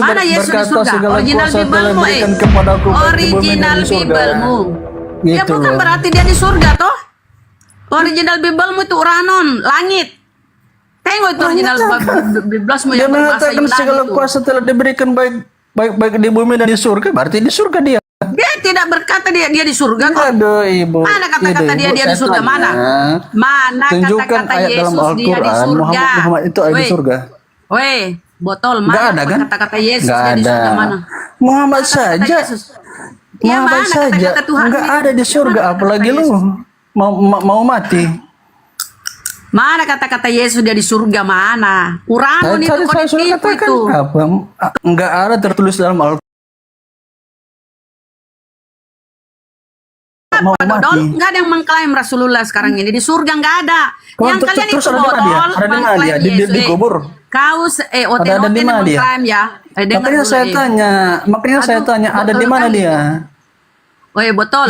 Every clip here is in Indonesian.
Ada Yesus di berkata surga. segala Original kuasa telah Bible-mu, diberikan kepadaku baik di bumi dan Original di surga. Bible-mu. Ya Gitu bukan loh. berarti dia di surga toh. Original Bible-mu itu Uranon, langit. Tengok itu original Bible-mu Dia yang berbahasa mengatakan Yunani segala itu. kuasa telah diberikan baik di bumi dan di surga. Berarti di surga dia. Dia tidak berkata dia di surga kok. Aduh ibu. Mana kata-kata Aduh, dia ibu, di surga? saya Mana? tanya, Mana tunjukkan kata-kata ayat dalam Yesus dia di Al-Quran surga? Muhammad itu ada di Weh, surga. weh, botol Nggak mana ada kan? kata-kata Yesus Nggak dia di ada. surga mana? Muhammad Kata-kata saja. Yesus. Ya Muhammad mana saja. kata-kata Tuhan? Nggak ada di surga. Mana Apalagi kata-kata lu Yesus? mau mati. Mana kata-kata Yesus dia di surga mana? Uranon itu Tadi kok saya sudah ditipu katakan itu. apa? Nggak ada tertulis dalam Al-Quran mau Pak mati. Dodol, nggak ada yang mengklaim Rasulullah sekarang ini di surga nggak ada. Kalau Yang kalian terus itu ada di mana dia? botol Ada di mana mengklaim dia? Yesus. Dikubur. Kau Ada OTOT di yang mana dia? mengklaim ya. Dengar Makanya dulu, saya tanya, saya Aduh, tanya ada botol di mana kali. dia? Woi botol,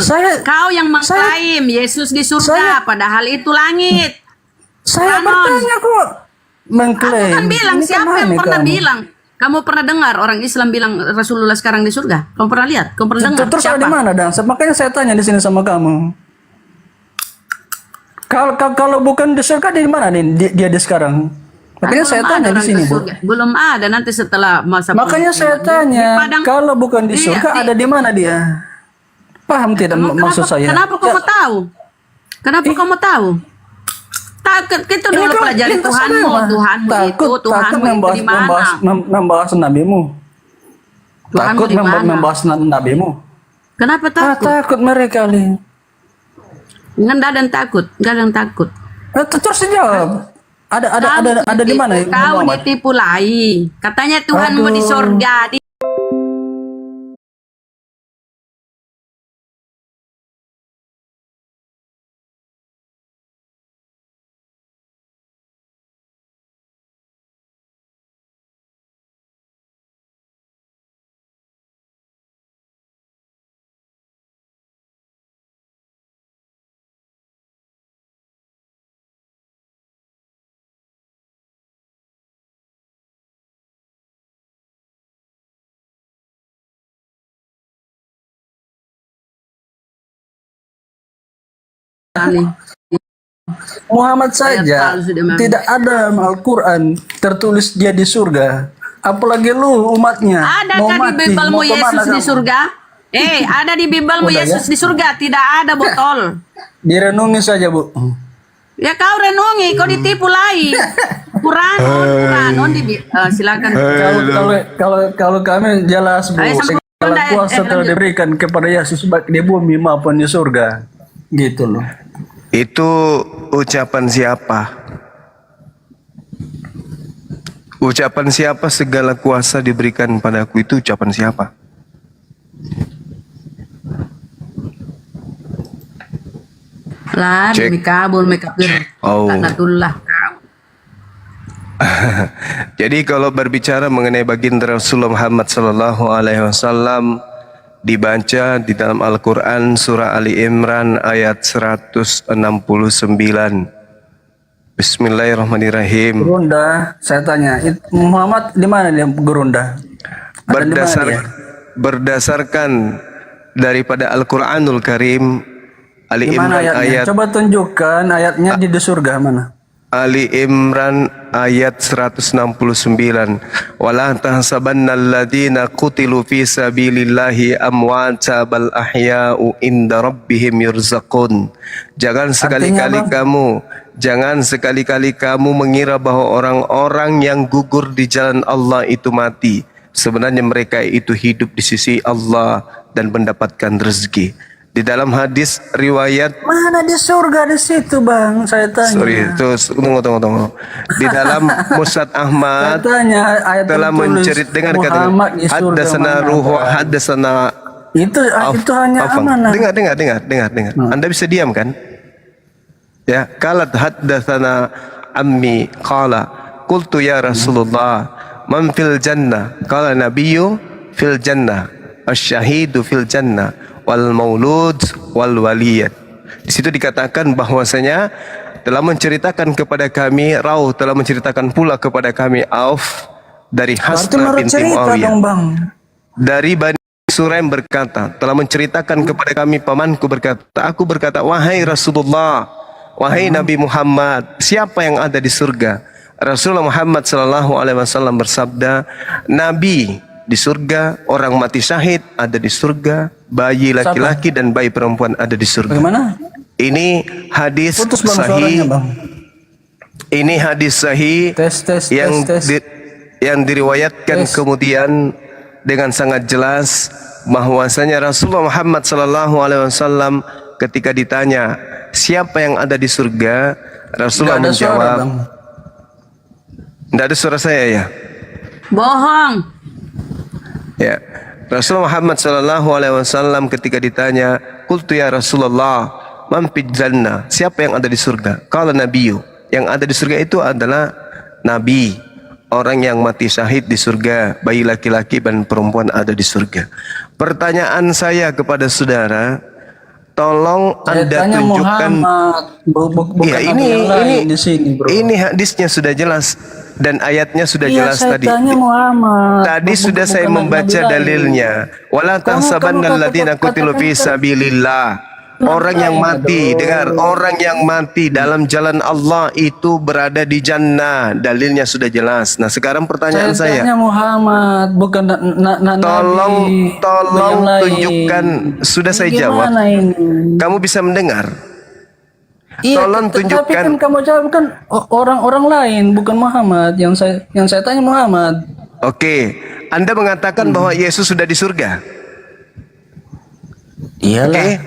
kau yang mengklaim Yesus di surga, padahal itu langit. Saya Uranon. bertanya kok. Aku Mengklaim. kan bilang, Ini siapa yang kemana pernah kamu? bilang? Kamu pernah dengar orang Islam bilang Rasulullah sekarang di surga? Kamu pernah lihat? Kamu pernah dengar? Terus ada di mana dan? Makanya saya tanya di sini sama kamu. Kalau bukan di surga di mana nih dia di sekarang? Makanya saya tanya di sini, Bu. Belum ada nanti setelah masa. Makanya saya tanya, kalau bukan di surga ada di mana dia? Paham tidak maksud saya? Kenapa kamu tahu? Kenapa kamu tahu? Takut kita dulu pelajari Tuhanmu, Tuhanmu itu, Tuhanmu itu di mana? Membahas nabimu. Tuhanmu Takut di mana? membahas nabimu. Kenapa takut? Takut mereka nih. Nggak ada yang takut, nggak ada yang takut. Terus jawab. Ada di mana? Kau ditipu lagi. Katanya Tuhanmu di surga. Muhammad saja tidak ada Al-Quran tertulis dia di surga. Apalagi lu umatnya. Adakah di Bible-mu Yesus di surga? Ada di Bible-mu Yesus di surga? Tidak ada botol. Direnungi saja, Bu. Ya kau renungi, kau ditipu lagi. Uranon silakan. Kalau kami jelas, Bu. Segala kuasa telah diberikan kepada Yesus baik di bumi maupun di surga. Gitu loh. Itu ucapan siapa? Ucapan siapa segala kuasa diberikan padaku itu ucapan siapa? Lah, demi kabul, mekabir. Oh. Laknatullah. Jadi kalau berbicara mengenai baginda Rasulullah Muhammad SAW dibaca di dalam Al-Quran surah Ali Imran ayat 169. Bismillahirrahmanirrahim. Gerunda, saya tanya, Muhammad di mana dia gerunda? Berdasarkan daripada Al-Quranul Karim, Ali Imran ayat. Coba tunjukkan ayatnya di surga mana? Ali Imran ayat 169. Wala tahsabanna alladhina qutilu fi sabilillahi amwata bal ahya'u inda rabbihim yurzaqun. Jangan sekali-kali kamu mengira bahwa orang-orang yang gugur di jalan Allah itu mati. Sebenarnya mereka itu hidup di sisi Allah dan mendapatkan rezeki. Di dalam hadis riwayat mana di surga di situ, Bang? Saya tanya. Sorry, tunggu. Di dalam Musnad Ahmad telah menceritakan dengan kata haddatsana ruhu haddatsana itu hanya amanah. Dengar. Anda bisa diam kan? Ya, qalat haddatsana ammi qala qultu ya Rasulullah man fil jannah qala nabiyyu fil jannah asy-syahidu fil jannah wal maulud wal waliyat. Di situ dikatakan bahwasanya telah menceritakan kepada kami, telah menceritakan pula kepada kami Auf dari Berarti Hasna menurut binti cerita Muawiyah dong bang. dari Bani Suraim berkata, telah menceritakan kepada kami pamanku berkata, aku berkata, wahai Rasulullah, wahai Nabi Muhammad, siapa yang ada di surga? Rasulullah Muhammad sallallahu alaihi wasallam bersabda, Nabi di surga, orang mati syahid ada di surga, bayi laki-laki dan bayi perempuan ada di surga. Bagaimana? Ini hadis Putus bang sahih. suaranya bang. Ini hadis sahih Tes yang diriwayatkan kemudian dengan sangat jelas bahwasanya Rasulullah Muhammad sallallahu alaihi wasallam ketika ditanya siapa yang ada di surga, Rasulullah Nggak ada suara, menjawab, bang. tidak ada suara saya ya. Bohong. Ya. Rasulullah Muhammad sallallahu alaihi wasallam ketika ditanya, "Qultu ya Rasulullah, man fil jannah?" Siapa yang ada di surga? Qala nabiyyu. Yang ada di surga itu adalah nabi, orang yang mati syahid di surga, bayi laki-laki dan perempuan ada di surga. Pertanyaan saya kepada saudara, tolong Anda Tanya tunjukkan. Muhammad. Bukan Ya, ada yang lain di sini, bro. ini hadisnya sudah jelas dan ayatnya sudah Iya, jelas saya tadi. tanya Muhammad. Tadi sudah saya Bukan membaca Nabi lain. dalilnya. Wala tahsabanna alladziina qutilu fi sabilillah. Orang yang mati, dengar, orang yang mati dalam jalan Allah itu berada di jannah. Dalilnya sudah jelas. Nah, sekarang pertanyaan saya. Tanya Muhammad, bukan Tolong yang lain. tunjukkan. Sudah saya jawab. Gimana ini? Kamu bisa mendengar. Iya, Tolong tapi tunjukkan. kan kamu jawab kan orang-orang lain, bukan Muhammad. Yang saya tanya Muhammad. Oke, Anda mengatakan bahwa Yesus sudah di surga. Iyalah.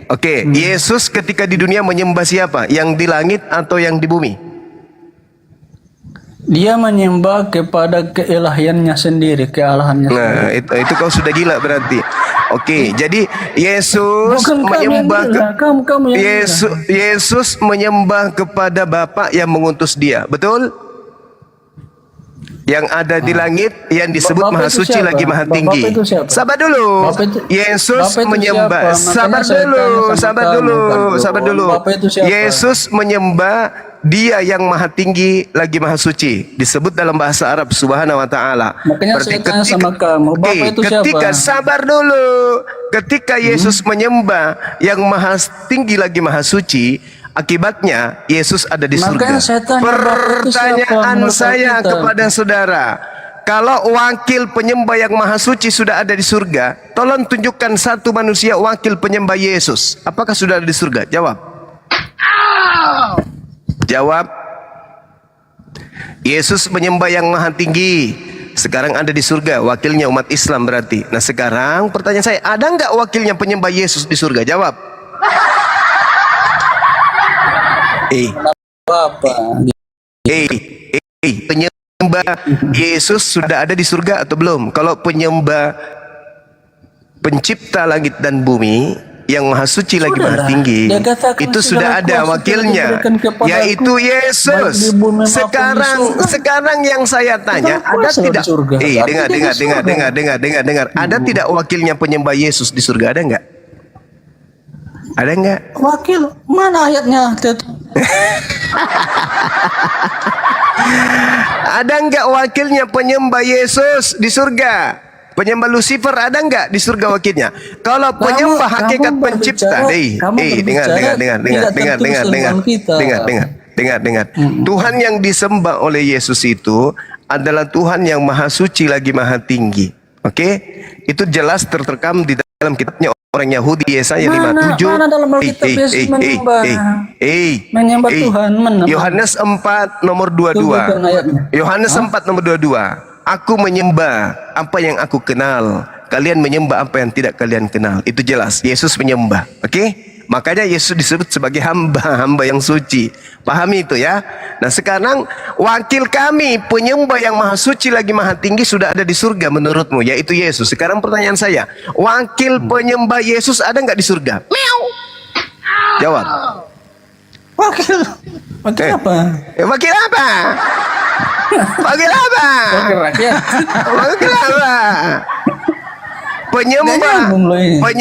Oke, Yesus ketika di dunia menyembah siapa? Yang di langit atau yang di bumi? Dia menyembah kepada keelahiannya sendiri, kealahannya Nah, sendiri. itu kau sudah gila berarti. Oke, jadi Yesus Bukan kamu yang menyembah gila, kamu yang Yesus menyembah kepada Bapa yang mengutus dia. Betul? Yang ada di langit yang disebut Bapak Maha itu Suci siapa? lagi Maha Bapak Tinggi. itu siapa? Sabar dulu. Bapak itu- Yesus Bapak itu menyembah. siapa? Makanya Sabar saya dulu, tanya sama sabar kamu, dulu, kan, bro. sabar dulu. Bapak itu siapa? Yesus menyembah Dia yang Maha Tinggi lagi Maha Suci. Disebut dalam bahasa Arab Subhanahu wa taala. Makanya saya tanya sama kamu, Bapak itu ketika siapa? sabar dulu. Ketika Yesus menyembah yang Maha Tinggi lagi Maha Suci, akibatnya Yesus ada di surga. Makanya saya tanya, Bapak itu siapa Pertanyaan menurut saya kita? kepada saudara, kalau wakil penyembah yang Maha Suci sudah ada di surga, tolong tunjukkan satu manusia wakil penyembah Yesus. Apakah sudah ada di surga? Jawab. Jawab. Yesus menyembah yang Maha Tinggi. Sekarang ada di surga, wakilnya umat Islam berarti. Nah sekarang pertanyaan saya, ada nggak wakilnya penyembah Yesus di surga? Jawab. Bapak. Penyembah Yesus sudah ada di surga atau belum? Kalau penyembah pencipta langit dan bumi yang Maha Suci lagi Maha Tinggi, Dia katakan itu segala sudah ada kuasa wakilnya, telah diberikan kepadaku, yaitu Yesus. baik di bumi maupun di surga. Sekarang yang saya tanya, Segala ada kuasa tidak? di surga. Berarti Dengar, dia dengar, di surga. dengar. Ada tidak wakilnya penyembah Yesus di surga? Ada enggak? Ada enggak? Wakil, mana ayatnya? Ada enggak wakilnya penyembah Yesus di surga? Penyembah Lucifer ada enggak di surga wakilnya? Kalau penyembah hakikat pencipta, dengar. Tuhan yang disembah oleh Yesus itu adalah Tuhan yang Maha Suci lagi Maha Tinggi. Oke? Itu jelas tertekam di dalam kitabnya orang Yahudi Yesaya 57. Mana dalam Alkitab Yesus menyembah Tuhan, mana? Yohanes 4 nomor 22. Tunjukkan ayatnya. Yohanes 4 nomor 22. Aku menyembah apa yang aku kenal. Kalian menyembah apa yang tidak kalian kenal. Itu jelas. Yesus menyembah. Oke? Makanya Yesus disebut sebagai hamba yang suci. Pahami itu ya. Nah sekarang wakil kami penyembah yang Maha Suci lagi Maha Tinggi sudah ada di surga menurutmu, yaitu Yesus. Sekarang pertanyaan saya, wakil penyembah Yesus ada nggak di surga? Meow. Jawab. Wakil apa? Wakil apa? Wakil apa? Wakil rakyat. Wakil apa? Penyembah Gak nyambung loh ini. Gak Tuhan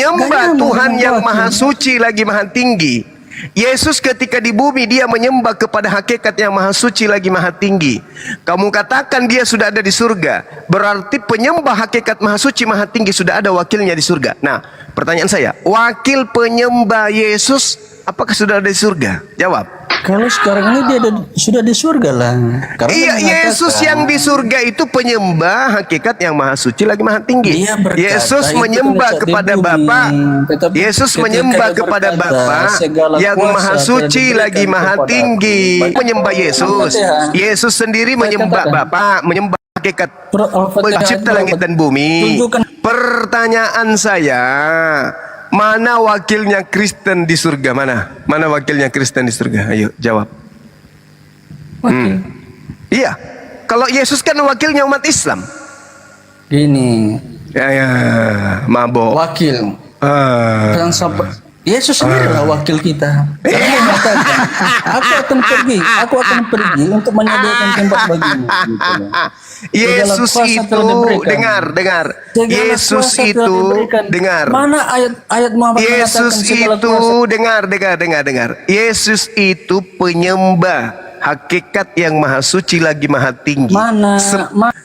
nyambung yang wakil. Maha Suci lagi Maha Tinggi Yesus ketika di bumi dia menyembah kepada hakikat yang maha suci lagi maha tinggi. Kamu katakan dia sudah ada di surga, berarti penyembah hakikat maha suci maha tinggi sudah ada wakilnya di surga. Nah, pertanyaan saya, wakil penyembah Yesus apakah sudah ada di surga? Jawab. Kalau sekarang ini dia sudah di surga lah. Karena Iya, dia Yesus mengatakan, yang di surga itu penyembah hakikat yang maha suci lagi maha tinggi. Dia berkata, Yesus itu menyembah terletak di kepada bumi. Bapa. Tetapi Yesus ketika menyembah dia kepada berkata, Bapa segala yang kuasa maha telah suci diberikan lagi maha kepadaku. tinggi. Menyembah Yesus. Al-Fatihah. Yesus sendiri menyembah katakan. Bapa, menyembah hakikat Al-Fatihah pencipta langit dan bumi. Tunjukkan. Pertanyaan saya, mana wakilnya Kristen di surga? Mana wakilnya Kristen di surga? Ayo jawab. Iya, kalau Yesus kan wakilnya umat Islam. Gini, Ya, mabok. wakil. Ah. Dan Yesus sendiri lah wakil kita. Karena dia mengatakan, aku akan pergi untuk menyediakan tempat bagimu. Gitu loh. Yesus Segala kuasa itu telah diberikan. dengar. Segala Yesus kuasa telah itu diberikan. dengar. Mana ayat Muhammad Yesus mengatakan segala itu kuasa? dengar. Yesus itu penyembah hakikat yang maha suci lagi maha tinggi. Mana?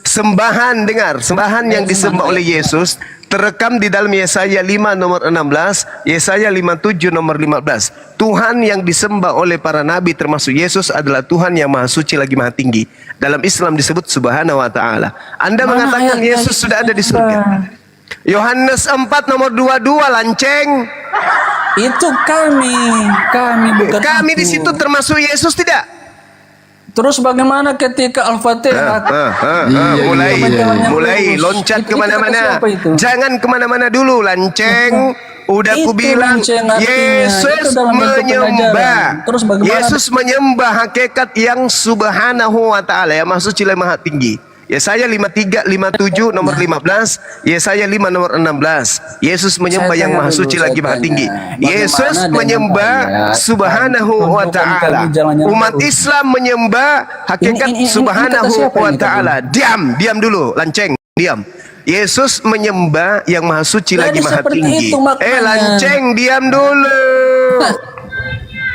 Sembahan, dengar, sembahan yang disembah oleh Yesus terekam di dalam Yesaya 5 nomor 16, Yesaya 57 nomor 15. Tuhan yang disembah oleh para nabi termasuk Yesus adalah Tuhan yang maha suci lagi maha tinggi. Dalam Islam disebut Subhanahu wa taala. Anda Mana mengatakan ayat Yesus yang sudah ada di surga. Yohanes 4 nomor 22 lanceng. Itu kami bukan Kami aku. di situ termasuk Yesus tidak? Terus bagaimana ketika Al-Fatihah? Mulai loncat Itu kemana-mana. kata siapa itu? Jangan kemana-mana dulu, lanceng. Udah Itu aku bilang, lanceng artinya. Yesus Itu dalam bentuk menyembah. pengajaran. Terus bagaimana? Yesus menyembah hakikat yang subhanahu wa ta'ala, yang maha suci dan maha tinggi. Yesaya 53, 57 nomor 15, Yesaya 5 nomor 16. Yesus menyembah Saya yang tanya maha dulu, suci saya lagi maha tanya. tinggi. Bagaimana Yesus dengan menyembah ayat? subhanahu wa Tunjukkan ta'ala. kami jalannya Umat lurus. Islam menyembah hakikat Ini kata subhanahu siapa wa ini tadi? ta'ala. Diam dulu, lanceng, diam. Yesus menyembah yang maha suci Jadi lagi maha seperti tinggi. itu maknanya. Lanceng, diam dulu.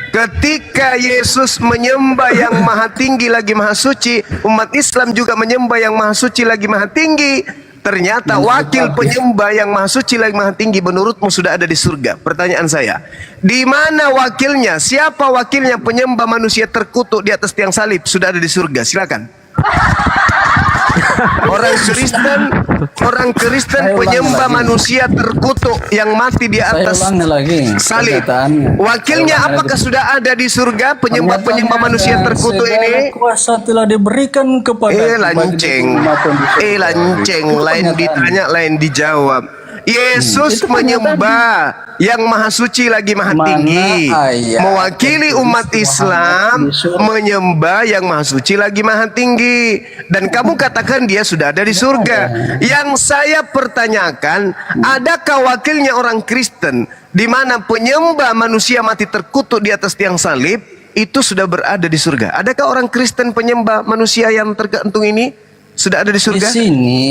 Ketika Yesus menyembah yang maha tinggi lagi maha suci, umat Islam juga menyembah yang maha suci lagi maha tinggi. Ternyata wakil penyembah yang maha suci lagi maha tinggi menurutmu sudah ada di surga. Pertanyaan saya, di mana wakilnya? Siapa wakilnya penyembah manusia terkutuk di atas tiang salib? Sudah ada di surga. Silakan. Orang Kristen penyembah manusia terkutuk yang mati di Saya atas ulangi lagi salib. perkataannya. Wakilnya Saya ulangi apakah lagi. sudah ada di surga penyembah manusia terkutuk Segala ini? kuasa telah diberikan kepada Lanceng, lain ditanya, lain dijawab. Yesus Itu pernyataan menyembah yang maha suci lagi maha Mana tinggi. ayat Mewakili yang umat tulis Islam Muhammad di surga? menyembah yang maha suci lagi maha tinggi. Dan kamu katakan dia sudah ada di surga. Yang saya pertanyakan, adakah wakilnya orang Kristen di mana penyembah manusia mati terkutuk di atas tiang salib itu sudah berada di surga? Adakah orang Kristen penyembah manusia yang tergantung ini sudah ada di Di surga? sini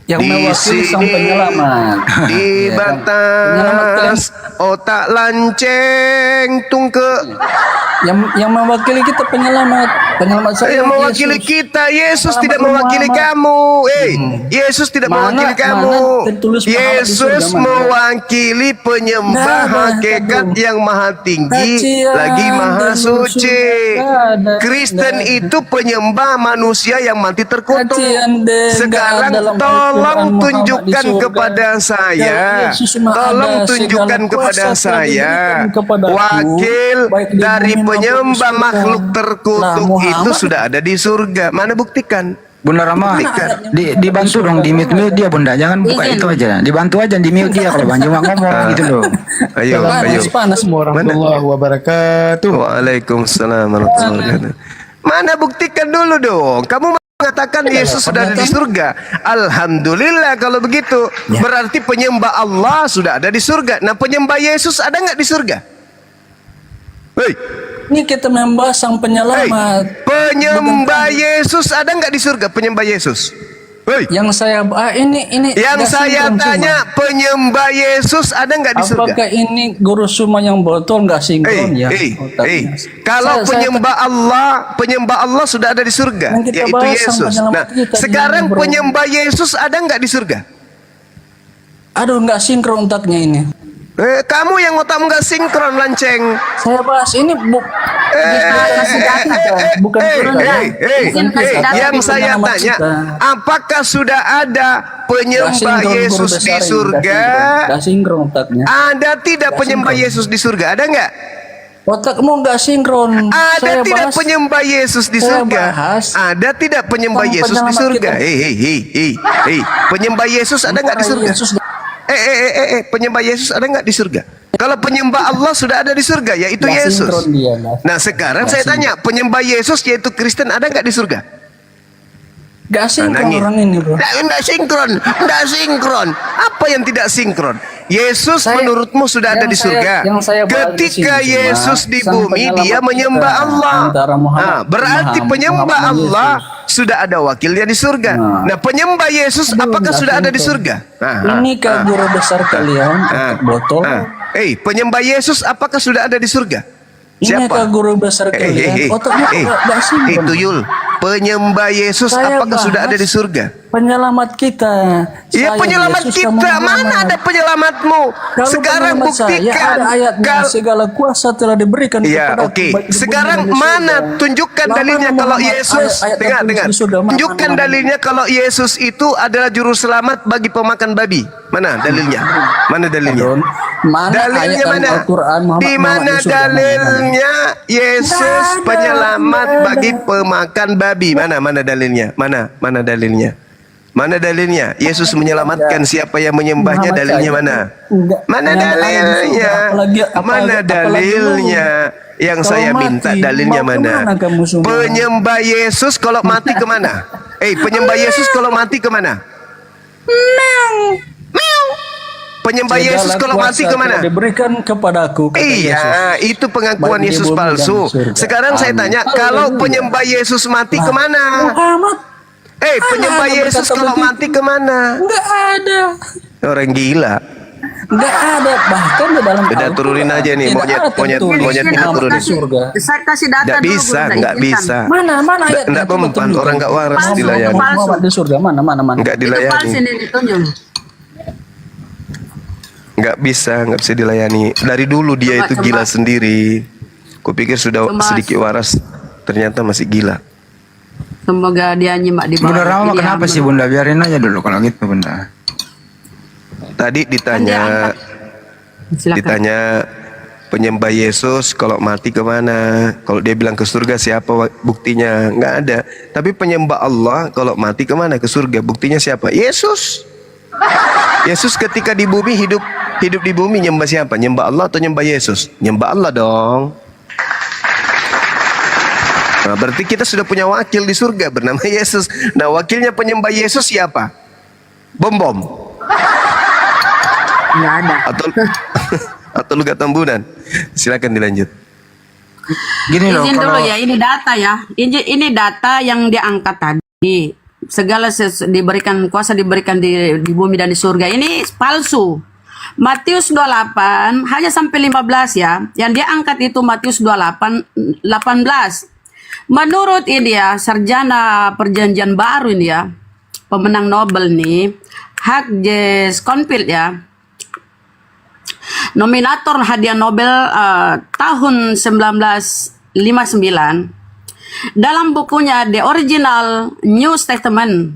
yang Di mewakili sang sini, penyelamat. di Ya kan? batas otak lanceng tungke. Yang mewakili kita penyelamat saya Yang mewakili Yesus. kita, Yesus Muhammad tidak mewakili Muhammad. kamu. Yesus tidak Mana- mewakili kamu. mana tertulis Muhammad di Yesus surga, mana? mewakili penyembah Nggak ada, hakikat aduh. yang maha tinggi Kajian lagi maha dan suci. surga, nggak ada. Kristen Nggak ada. itu penyembah manusia yang mati terkutuk. Kajian deh, Sekarang nggak ada dalam tolong Al-Quran Muhammad tunjukkan di surga. kepada saya. Ya, Yesus mah Tolong ada, tunjukkan segala kepada kuasa telah saya diberikan kepadaku, wakil baik di dari bumi maupun di penyembah surga. makhluk terkutuk Nah, itu Muhammad- sudah ada di surga. Mana buktikan? Bunda Rama, dibantu dong di mute dia Bunda, jangan buka Izin. itu aja. Dibantu aja di mute dia kalau Bang Juma ngomong gitu loh. Ayo. Panas warahmatullahi wabarakatuh. Waalaikumsalam warahmatullahi wabarakatuh. Mana buktikan dulu dong. Kamu mengatakan Yesus sudah ada di surga. Alhamdulillah kalau begitu. Berarti penyembah Allah sudah ada di surga. Nah, penyembah Yesus ada nggak di surga? Hei, Ini kita membahas sang hei, penyelamat. penyembah Yesus ada nggak di surga? Penyembah Yesus. Hei. Yang saya ini Yang nggak saya sinkron tanya, penyembah Yesus ada nggak di semua. surga? Apakah ini guru semua yang botol nggak sinkron ya? Otaknya. Kalau penyembah Allah sudah ada di surga, Yang kita yaitu bahas Yesus. sama penyelamat Nah, kita, sekarang bro. penyembah Yesus ada nggak di surga? Aduh, nggak sinkron otaknya ini. Kamu yang otakmu nggak sinkron, lanceng. Saya bahas ini bukan kita. Yang saya tanya, apakah sudah ada penyembah Yesus di surga? Nggak sinkron otaknya. Ada tidak penyembah Yesus di surga? Ada nggak? Otakmu nggak sinkron. Ada Saya tidak bahas- penyembah Yesus di saya surga? bahas Ada tidak penyembah tentang Yesus di penyelamat surga? kita. Penyembah Yesus ada nggak di surga? Yesus- Penyembah Yesus ada nggak di surga? Kalau penyembah Allah sudah ada di surga, yaitu Nggak Yesus. sinkron dia, nggak. Nah sekarang Nggak saya sinkron. tanya, penyembah Yesus yaitu Kristen ada nggak di surga? Nggak sinkron nangis. orang ini, bro. Nggak sinkron, nggak sinkron. Apa yang tidak sinkron? Yesus menurutmu sudah ada di surga. yang saya bahas di Ketika sini Yesus cuma di sang bumi, penyelamat dia menyembah kita Allah. antara Muhammad- Berarti Muhammad penyembah dan Allah Yesus. sudah ada wakilnya di surga. Nah, penyembah Yesus Aduh, apakah nggak sudah ada di sinkron. surga? Ini kan guru besar kalian, botol. Penyembah Yesus apakah sudah ada di surga? Ini kan guru besar kalian. Otaknya nggak sinkron. Tuyul, penyembah Yesus Saya apakah sudah ada di bahas surga? Penyelamat kita. Iya, Saya, penyelamat Yesus, kita. kamu Mana Muhammad. ada penyelamatmu? Kalau Sekarang penyelamat saya, buktikan. ada ayatnya, segala kuasa telah diberikan Iya, kepada oke. Sekarang mana tunjukkan dalilnya kalau Yesus, dengar. Tunjukkan dalilnya kalau Yesus itu adalah juru selamat bagi pemakan babi. Mana dalilnya? Mana dalilnya? Mana Dalilnya ayat mana? Al-Quran Di mana dalilnya Yesus penyelamat bagi pemakan babi? Mana dalilnya? Mana dalilnya? Mana dalilnya? Yesus menyelamatkan siapa yang menyembahnya, dalilnya mana? Mana dalilnya? Mana dalilnya? Yang saya minta dalilnya mana? Penyembah Yesus kalau mati kemana? Penyembah Yesus kalau mati kemana? Penyembah Yesus kalau mati kemana? Diberikan kepadaku. kata Yesus. Iya, itu pengakuan Baik di Yesus bumi dan palsu. di surga. Sekarang saya tanya, kalau penyembah Yesus mati kemana? Muhammad Penyembah ada Yesus berkata kalau begitu. mati kemana? nggak ada, Orang gila. nggak ada, bahkan di dalam Udah Al-Quran turunin aja nih, tidak monyet, ada monyet, tertulis monyet nama kita turunin. di surga. Saya kasih data Nggak dulu, bisa, Guru, nggak izinkan. bisa. Mana ayatnya? Nggak Coba mempan, tunjukkan. orang nggak waras Palsu, dilayani. palsu. Muhammad di surga mana? Nggak Itu dilayani. palsu ini ditunjuk. Nggak bisa dilayani. Dari dulu dia Coba, itu gila coba. sendiri. Kupikir sudah Coba. sedikit waras, ternyata masih gila. Semoga dia nyimak di bawah. Bunda Rama Ini kenapa aman. sih Bunda? Biarin aja dulu kalau gitu Bunda. Tadi ditanya, Silakan. ditanya penyembah Yesus kalau mati kemana? Kalau dia bilang ke surga, siapa buktinya? Nggak ada. Tapi penyembah Allah kalau mati kemana? Ke surga. Buktinya siapa? Yesus. Yesus ketika di bumi hidup di bumi nyembah siapa? Nyembah Allah atau nyembah Yesus? Nyembah Allah dong. Nah, berarti kita sudah punya wakil di surga bernama Yesus. Nah, wakilnya penyembah Yesus siapa? Bom. Nggak ada. Atau lu gak tambunan? Silakan dilanjut. Gini loh, Izin dulu kalau ya, ini data ya. Ini data yang diangkat tadi. Segala diberikan kuasa diberikan di bumi dan di surga. Ini palsu. Matius 28 hanya sampai 15 ya. Yang dia angkat itu Matius 28 18. Menurut ini ya, sarjana perjanjian baru ini ya, pemenang Nobel nih, Hughes Confield ya, nominator hadiah Nobel tahun 1959, dalam bukunya The Original New Testament,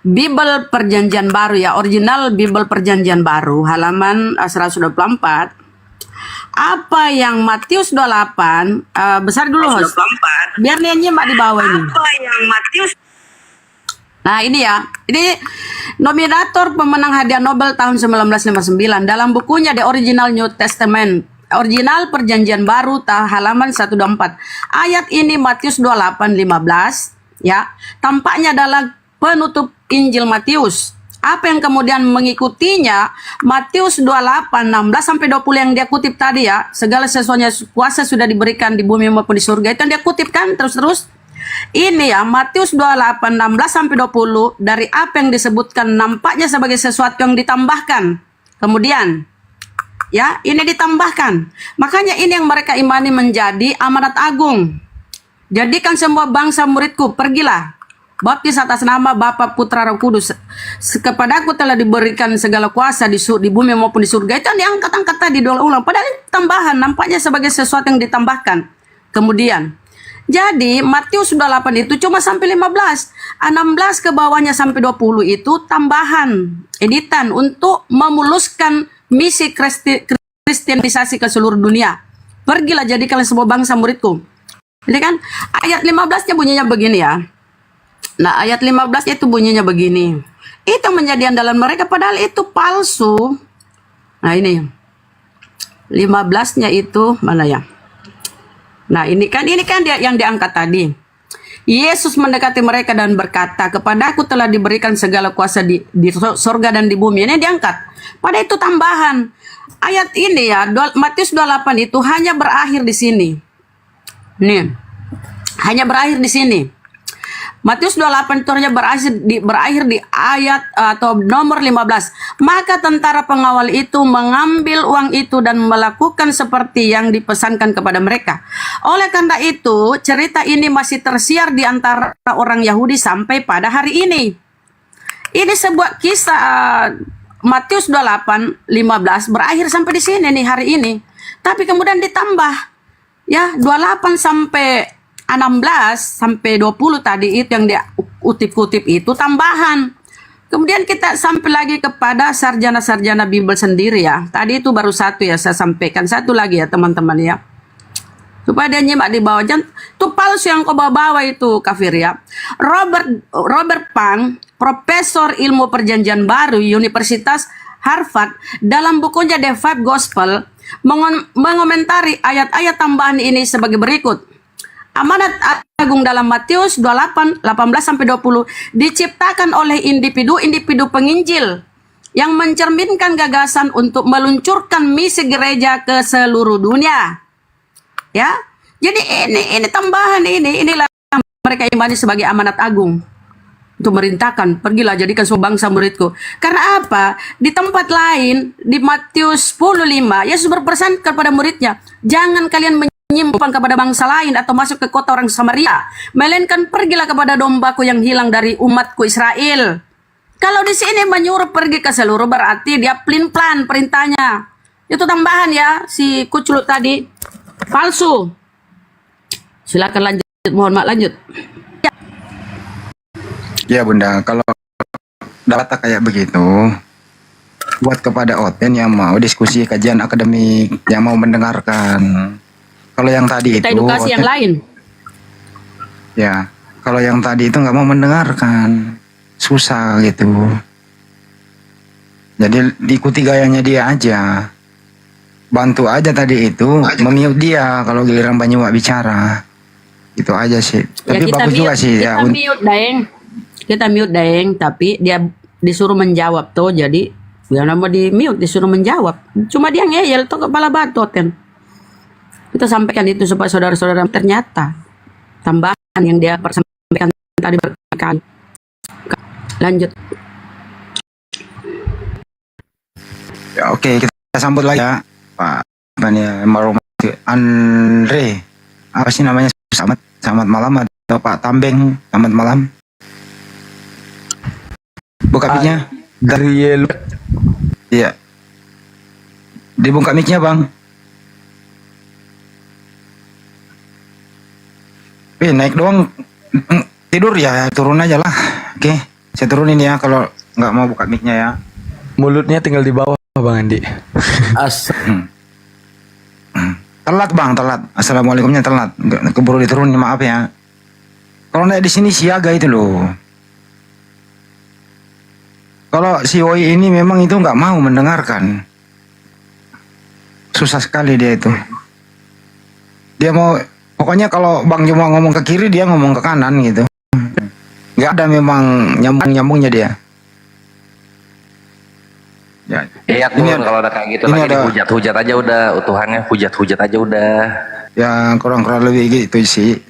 Bible Perjanjian Baru ya, Original Bible Perjanjian Baru, halaman 124. Apa yang Matius 28 besar dulu host. Biar dia nyimak di bawah ini. Apa yang Matius. Nah, ini ya. Ini nominator pemenang hadiah Nobel tahun 1959 dalam bukunya The Original New Testament, Original Perjanjian Baru halaman 124. Ayat ini Matius 28:15 ya. Tampaknya adalah penutup Injil Matius. Apa yang kemudian mengikutinya? Matius 28:16 sampai 20 yang dia kutip tadi ya. Segala sesuatu kuasa sudah diberikan di bumi maupun di surga. Itu yang dia kutip kan terus-terus. Ini ya Matius 28 16 sampai 20 dari apa yang disebutkan nampaknya sebagai sesuatu yang ditambahkan. Kemudian ya, ini ditambahkan. Makanya ini yang mereka imani menjadi amanat agung. Jadikan semua bangsa muridku, pergilah. Baptis atas nama Bapa, Putra, Roh Kudus. Kepadaku telah diberikan segala kuasa di bumi maupun di surga. Itu yang diangkat-angkat tadi diulang-ulang. Padahal itu tambahan, nampaknya sebagai sesuatu yang ditambahkan. Kemudian, jadi Matius 28 itu cuma sampai 15. 16 ke bawahnya sampai 20 itu tambahan, editan untuk memuluskan misi kristianisasi ke seluruh dunia. Pergilah jadikanlah semua bangsa muridku. Ini kan ayat 15-nya bunyinya begini ya. Nah, ayat 15 itu bunyinya begini. Itu menjadi andalan mereka padahal itu palsu. Nah, ini 15-nya itu mana ya? Nah, ini kan dia yang diangkat tadi. Yesus mendekati mereka dan berkata, "Kepadaku telah diberikan segala kuasa di surga dan di bumi." Ini diangkat. Pada itu tambahan. Ayat ini ya, Matius 28 itu hanya berakhir di sini. Nih. Hanya berakhir di sini. Matius 28 itu hanya berakhir di ayat atau nomor 15. Maka tentara pengawal itu mengambil uang itu dan melakukan seperti yang dipesankan kepada mereka. Oleh karena itu, cerita ini masih tersiar di antara orang Yahudi sampai pada hari ini. Ini sebuah kisah Matius 28 15 berakhir sampai di sini nih hari ini. Tapi kemudian ditambah ya 28 sampai 16 sampai 20 tadi itu yang dia kutip-kutip itu tambahan. Kemudian kita sampai lagi kepada sarjana-sarjana Bible sendiri ya. Tadi itu baru satu ya saya sampaikan. Satu lagi ya teman-teman ya. Supaya dia nyimak di bawah. Jangan, itu palsu yang kau bawa itu kafir ya. Robert Pang, Profesor Ilmu Perjanjian Baru Universitas Harvard, dalam bukunya The Five Gospel mengomentari ayat-ayat tambahan ini sebagai berikut. Amanat agung dalam Matius 28, 18 sampai 20 diciptakan oleh individu-individu penginjil yang mencerminkan gagasan untuk meluncurkan misi gereja ke seluruh dunia. Ya. Jadi ini tambahan inilah yang mereka imani sebagai amanat agung. Untuk merintahkan, pergilah jadikan semua bangsa muridku. Karena apa? Di tempat lain, di Matius 10:5, Yesus berpesan kepada muridnya, jangan kalian menyimpang kepada bangsa lain atau masuk ke kota orang Samaria, melainkan pergilah kepada dombaku yang hilang dari umatku Israel. Kalau di sini menyuruh pergi ke seluruh, berarti dia plan perintahnya. Itu tambahan ya, si Kuclut tadi. Palsu. Silakan lanjut, mohon maaf lanjut. Ya Bunda, kalau data kayak begitu, buat kepada Oten yang mau diskusi kajian akademik, yang mau mendengarkan. Kalau yang tadi Kita itu edukasi yang lain. Ya, kalau yang tadi itu nggak mau mendengarkan, susah gitu. Jadi diikuti gayanya dia aja. Bantu aja tadi itu, memiut dia kalau giliran Banyumak bicara. Itu aja sih. Tapi Ya, bagus juga sih ya. Kita mute Daeng, tapi dia disuruh menjawab tuh, jadi dia nama di mute disuruh menjawab. Cuma dia ngeyel tuh kepala batu Ten. Kita sampaikan itu supaya saudara-saudara ternyata tambahan yang dia sampaikan tadi berkali. Lanjut. Ya, oke, kita sambut lagi ya Pak Andre. Apa sih namanya? Selamat malam atau Pak Tambeng. Selamat malam. Buka mic-nya. Dari Yellow. Iya. Dibuka mic-nya, Bang. Naik doang. Tidur ya, turun aja lah. Oke, saya turunin ya kalau nggak mau buka mic-nya ya. Mulutnya tinggal di bawah, Bang Andi. Telat Bang, telat. Assalamualaikumnya telat. Keburu diturunin, maaf ya. Kalau naik di sini siaga itu loh. Kalau si Woi ini memang itu nggak mau mendengarkan. Susah sekali dia itu. Dia mau, pokoknya kalau Bang cuma ngomong ke kiri, dia ngomong ke kanan gitu. Nggak ada memang nyambung-nyambungnya dia. Ya, Iya tuh kalau udah kayak gitu lagi dihujat-hujat aja udah, utuhannya hujat-hujat aja udah. Ya kurang lebih gitu sih.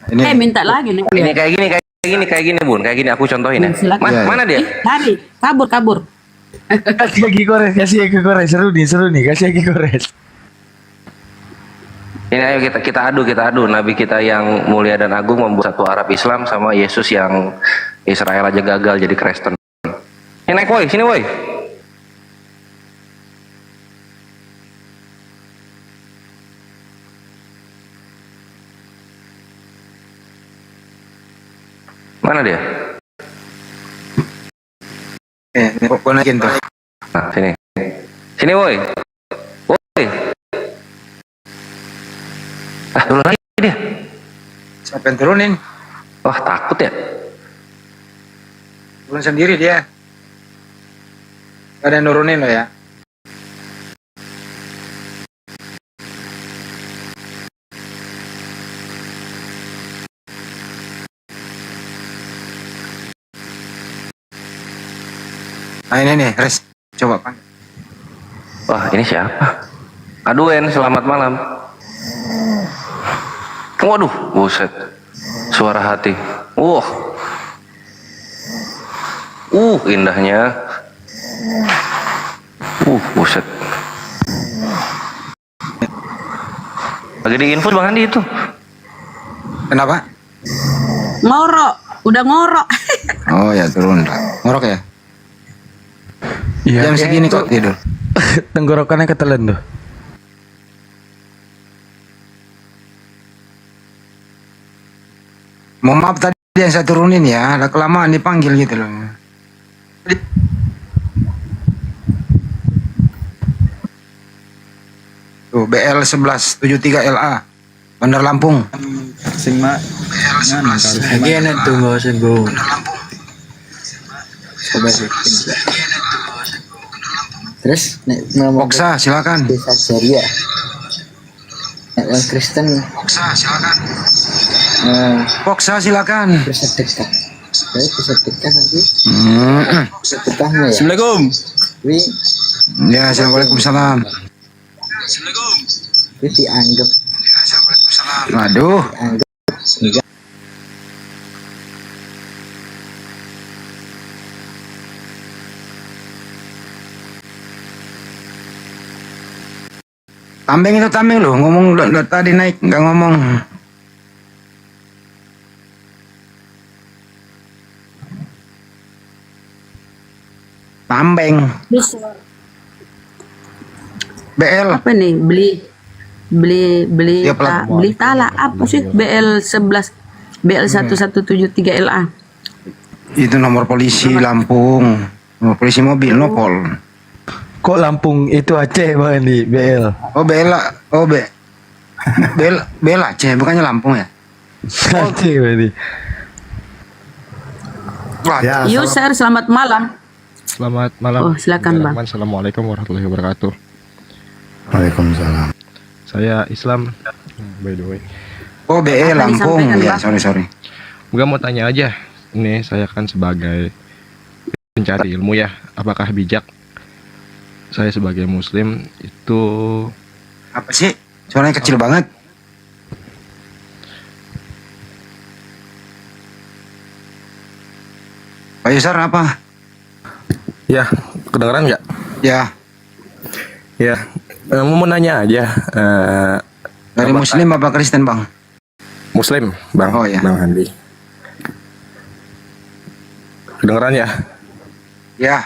Minta lagi nih. Ini kayak gini Bun, kayak gini aku contohin ya. Silakan. Mana dia? Lari, kabur. Kasih lagi kores, seru nih, kasih lagi kores. Ini ayo kita adu Nabi kita yang mulia dan agung membuat satu Arab Islam sama Yesus yang Israel aja gagal jadi Kristen. Ini naik woi, sini woi. Mana dia? Kok naikin tuh? Nah, sini. Sini woi. Woi. Turun lagi dia. Siapa yang turunin? Wah, takut ya. Turun sendiri dia. Gak ada yang nurunin lo ya. Nah ini nih, Res. Coba panggil. Wah, ini siapa? Aduen, selamat malam. Waduh, buset. Suara hati. Indahnya. Buset. Lagi di infus Bang Andi itu. Kenapa? Udah ngorok. Oh ya turun. Ngorok ya? Jam segini kok tidur. Tenggorokannya ketelan tuh. Mohon maaf tadi yang saya turunin ya, ada kelamaan dipanggil gitu loh. Tuh BL 1173 LA Bandar Lampung. Sing mak. Gini tuh nggak usah go. Terus nek ngomong Oksa silakan. desa Jaria. Nek wong Kristen Oksa silakan. Oksa silakan. bersedekah. Saya bersedekah nanti Hmm. sedekahnya ya. Assalamualaikum. Wi Ya assalamualaikum salam. wi dianggap Aduh. enggak Tambeng loh, ngomong tadi naik nggak ngomong. Tambeng. BL. Apa nih? Beli Ya, pelan. beli tala apa sih? BL 11 BL 1173 LA. Itu nomor polisi Lampung. Nomor polisi mobil Nopol. Kok Lampung itu Aceh Bang Andi, BL. Oh Bela. Oh Bela Aceh, bukannya Lampung ya? Aceh Bang Andi. Wah, Ya, User selamat malam. selamat malam. Oh, silakan, Bang. Assalamualaikum warahmatullahi wabarakatuh. Waalaikumsalam. Saya Islam, by the way. oh BE Apa Lampung. disampaikan, Ya, Bang? sorry. Gue mau tanya aja, ini saya kan sebagai pencari ilmu ya, apakah bijak saya sebagai muslim itu Apa sih? Suaranya kecil banget. Pak Yusar apa? Ya, kedengeran nggak? Ya, Ya, mau nanya aja. dari Muslim apa Kristen bang? Muslim, Bang. Oh, ya. Bang Handi. Kedengeran ya? Ya,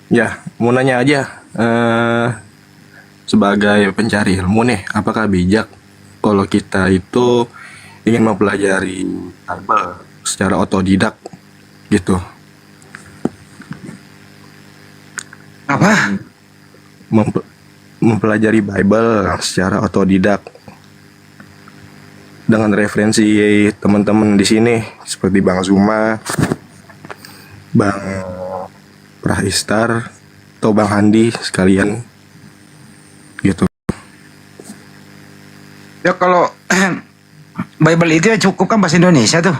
Ya, mau nanya aja. Sebagai pencari ilmu nih, apakah bijak kalau kita itu ingin mempelajari Bible secara otodidak gitu? apa? Mempelajari Bible secara otodidak dengan referensi teman-teman di sini seperti Bang Zuma, Bang Prahistar, atau Bang Handi sekalian gitu. Ya kalau Bible itu ya cukup kan bahasa Indonesia tuh.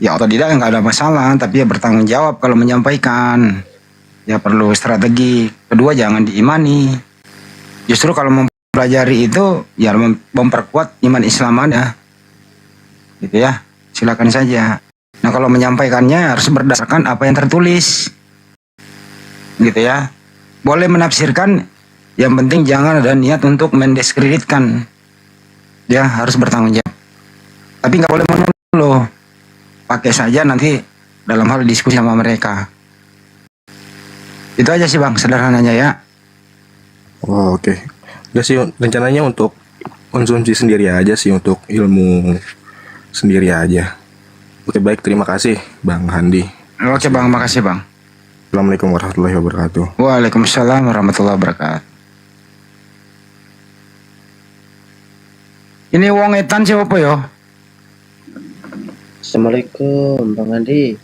Ya otodidak nggak ada masalah, tapi ya bertanggung jawab kalau menyampaikan. Ya perlu strategi. Kedua jangan diimani. Justru kalau mempelajari itu ya memperkuat iman Islam ada. gitu ya. Silakan saja. Nah, kalau menyampaikannya harus berdasarkan apa yang tertulis, gitu ya. Boleh menafsirkan, yang penting jangan ada niat untuk mendiskreditkan. Ya, harus bertanggung jawab. Tapi nggak boleh mengeluh. Pakai saja nanti dalam hal diskusi sama mereka. Itu aja sih Bang, sederhananya ya. Oh, oke. Udah sih rencananya untuk konsumsi sendiri aja sih, untuk ilmu sendiri aja. Oke, baik, terima kasih Bang Handi. Oke Bang, makasih Bang. Assalamualaikum warahmatullahi wabarakatuh. Waalaikumsalam warahmatullahi wabarakatuh. Ini wong etan siapa ya? Assalamualaikum Bang Andi.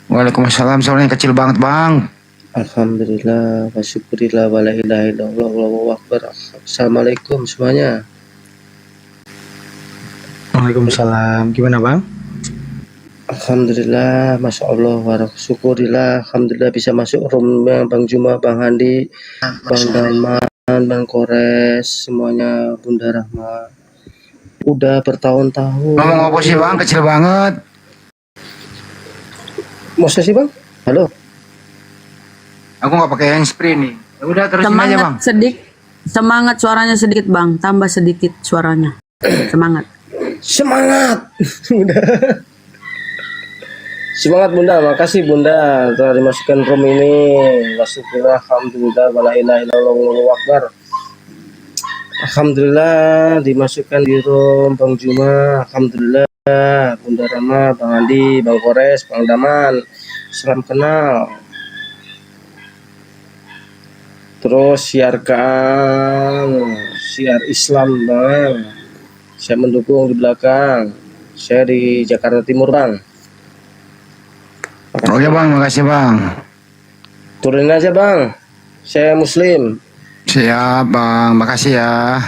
Waalaikumsalam, soalnya kecil banget Bang. Alhamdulillah, wasyukurillah, wa la ilaha illallah, wallahu akbar. Assalamualaikum semuanya. Waalaikumsalam. Gimana bang? Alhamdulillah, masya Allah, wa syukurillah, alhamdulillah bisa masuk room Bang Juma, Bang Handi, Bang Daman, Bang Kores, semuanya, Bunda Rahma. Udah bertahun-tahun. Ngomong apa sih Bang, kecil banget. Masa sih Bang? Halo. Aku nggak pakai handsfree nih. Ya udah terusin aja Bang. Semangat suaranya sedikit bang, tambah sedikit suaranya. Semangat. Semangat. Semangat Bunda, makasih Bunda telah dimasukkan room ini. Wasyukurillah, alhamdulillah, wa la ilaha illallah, wallahu akbar. Alhamdulillah dimasukkan di room Bang Juma. Alhamdulillah Bunda Rama, Bang Andi, Bang Kores, Bang Daman. Salam kenal. Terus siarkan, siar Islam Bang. Saya mendukung di belakang. Saya di Jakarta Timur Bang. Oke Bang, makasih Bang. Turunin aja Bang. Saya Muslim. Siap Bang, makasih ya.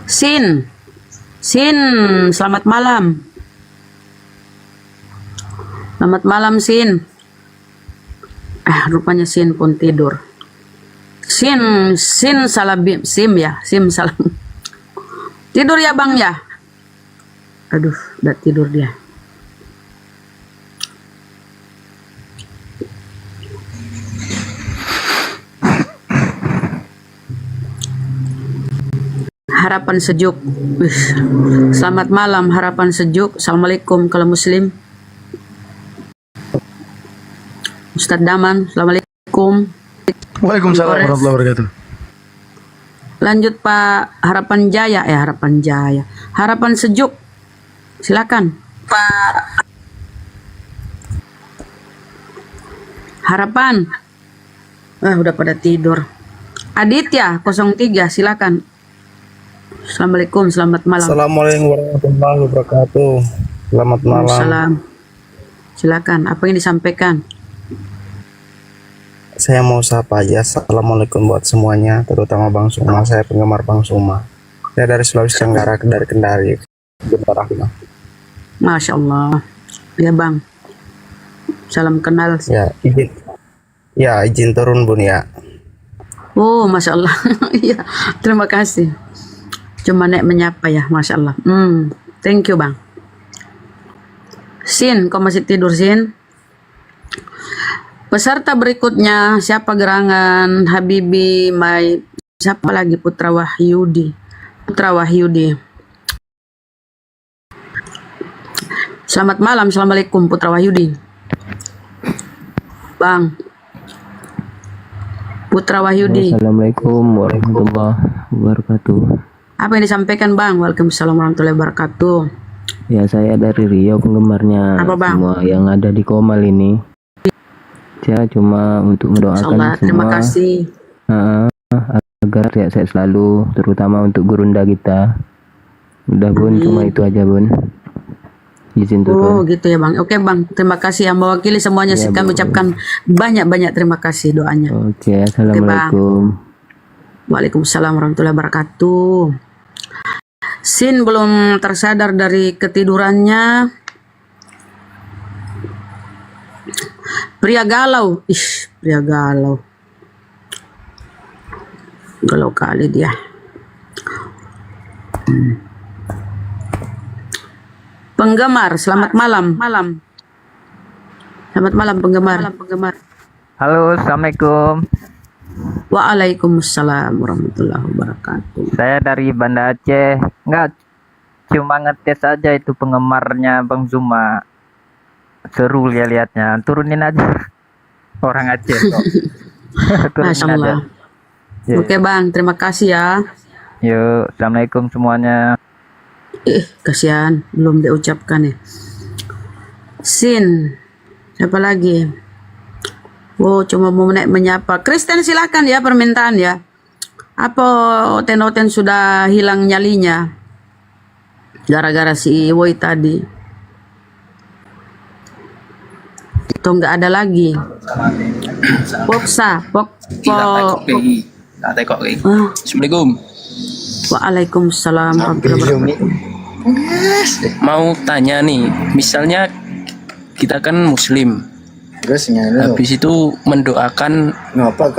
Sin, selamat malam. Selamat malam Sin. Rupanya Sin pun tidur. Sin salam Sim ya, Sim salam. Tidur ya Bang ya. Aduh, udah tidur dia. Harapan sejuk. Selamat malam, harapan sejuk. Assalamualaikum kalau Muslim. Ustadz Daman, assalamualaikum. Waalaikumsalam warahmatullahi wabarakatuh. Lanjut Pak Harapan Jaya, Harapan Jaya. Harapan sejuk. Silakan. Pak Harapan. Udah pada tidur. Aditya 03, silakan. Assalamualaikum, selamat malam. Assalamualaikum warahmatullahi wabarakatuh. Selamat malam. Salam. Silakan, apa yang disampaikan? Saya mau sapa aja. Assalamualaikum buat semuanya, terutama Bang Suma. Saya penggemar Bang Suma. Saya dari Sulawesi Tenggara, dari Kendari. Bentar. Masya Allah. Ya Bang. Salam kenal. Ya, izin turun Bun ya. Oh, Masya Allah. Iya, terima kasih. Cuma nek menyapa ya, Masya Allah. Thank you Bang. Sin, kau masih tidur Sin? Peserta berikutnya siapa gerangan Habibi siapa lagi Putra Wahyudi. Selamat malam, assalamualaikum Putra Wahyudi. Bang Putra Wahyudi. Assalamualaikum warahmatullahi wabarakatuh. Apa yang disampaikan Bang? Waalaikumsalam warahmatullahi wabarakatuh. Ya, saya dari Riau, penggemarnya Apa, Bang? semua yang ada di Komal ini. Saya cuma untuk mendoakan semua. Terima kasih. Agar sehat selalu, terutama untuk gurunda kita. Udah Bun, cuma itu aja Bun. Izin turun. Oh gitu ya Bang. Oke Bang, terima kasih yang mewakili semuanya. Ya, kami ucapkan banyak-banyak terima kasih doanya. Oke, assalamualaikum. Waalaikumsalam warahmatullahi wabarakatuh. Sin belum tersadar dari ketidurannya. Pria galau. Pria galau. Galau kali dia. Penggemar, selamat malam. Selamat malam penggemar. Halo, assalamualaikum. Waalaikumsalam warahmatullahi wabarakatuh. Saya dari Banda Aceh. Enggak, cuma ngetes aja itu penggemarnya Bang Zuma. Seru ya liatnya. Turunin aja. Orang Aceh kok. Turunin Masya Allah. aja. Ya. Oke Bang, terima kasih ya. Yuk, assalamualaikum semuanya. Kasihan, belum diucapkan ya. Sin, siapa lagi? Oh, cuma mau menyapa. Kristen silakan ya permintaan ya. Apa Oten sudah hilang nyalinya? Gara-gara si Woi tadi. Itu nggak ada lagi. Poksa, Assalamualaikum. Waalaikumsalam warahmatullahi wabarakatuh. Mau tanya nih, misalnya kita kan muslim, habis itu mendoakan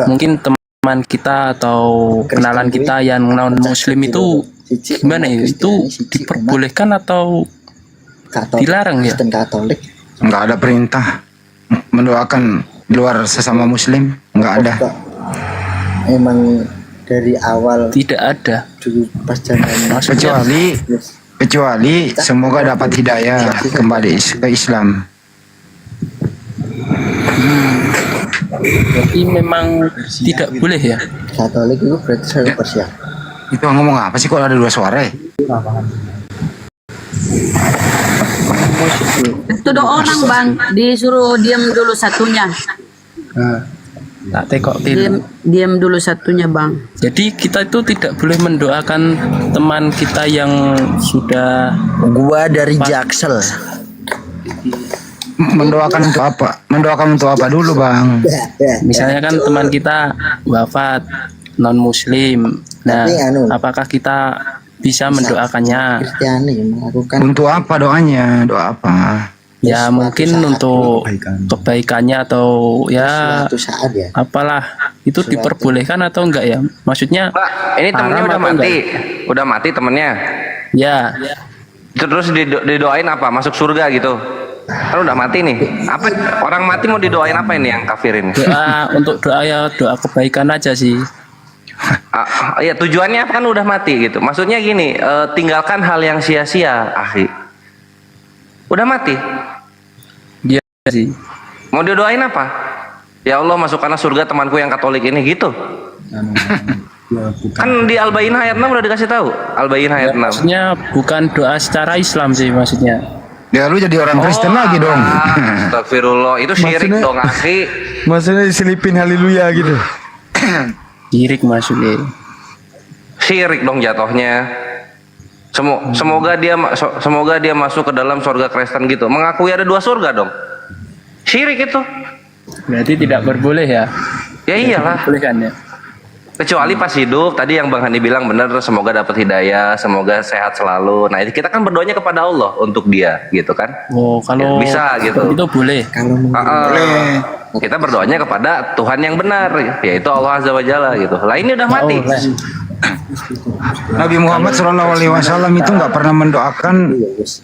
mungkin teman kita atau kenalan kita yang non muslim itu gimana ya? Itu diperbolehkan atau dilarang ya? Nggak ada perintah mendoakan di luar sesama muslim, nggak ada. Emang dari awal tidak ada dulu pas zaman kecuali semoga dapat hidayah kembali ke Islam. Jadi memang tidak boleh ya? Katolik itu berarti saya Persia. Itu ngomong apa sih kok ada dua suara ya? Itu dua orang Bang, disuruh diam dulu satunya. Tak tekok Diam dulu satunya Bang. Jadi kita itu tidak boleh mendoakan teman kita yang sudah Gua dari Jaksel. Mendoakan untuk apa? Mendoakan untuk apa dulu, Bang? misalnya kan teman kita wafat non muslim. Nah, apakah kita bisa mendoakannya? Untuk apa doanya? Doa apa? Ya mungkin untuk kebaikannya atau ya apalah, itu diperbolehkan atau enggak ya? Maksudnya Pak, ini temennya udah mati. Udah mati temennya. Ya. Terus didoain apa? Masuk surga gitu. Kan udah mati nih. Apa orang mati mau didoain apa ini yang kafir ini? Doa untuk doa ya doa kebaikan aja sih. Ya tujuannya kan udah mati gitu. Maksudnya gini, tinggalkan hal yang sia-sia, akhi. Udah mati. Dia sih. Mau didoain apa? Ya Allah, masukkanlah surga temanku yang Katolik ini gitu. Kan di Al-Bayyinah ayat 6 udah dikasih tahu. Al-Bayyinah ayat 6. Maksudnya bukan doa secara Islam sih maksudnya. Ya lu jadi orang Kristen lagi dong. Astagfirullah, itu syirik dong, akhi. Maksudnya diselipin haleluya gitu. Syirik maksudnya. Syirik dong jatuhnya. Semoga dia masuk ke dalam surga Kristen gitu. Mengakui ada dua surga dong. Syirik itu. Berarti tidak berboleh ya? Ya iyalah. Boleh kan ya? Kecuali pas hidup, tadi yang Bang Hani bilang benar, semoga dapat hidayah, semoga sehat selalu. Nah, kita kan berdoanya kepada Allah untuk dia, gitu kan? Oh, kalau ya, bisa gitu. Itu boleh. Boleh. Kita berdoanya kepada Tuhan yang benar, yaitu Allah Azza wa Jalla gitu. Lah ini udah mati. Nabi Muhammad SAW itu nggak pernah mendoakan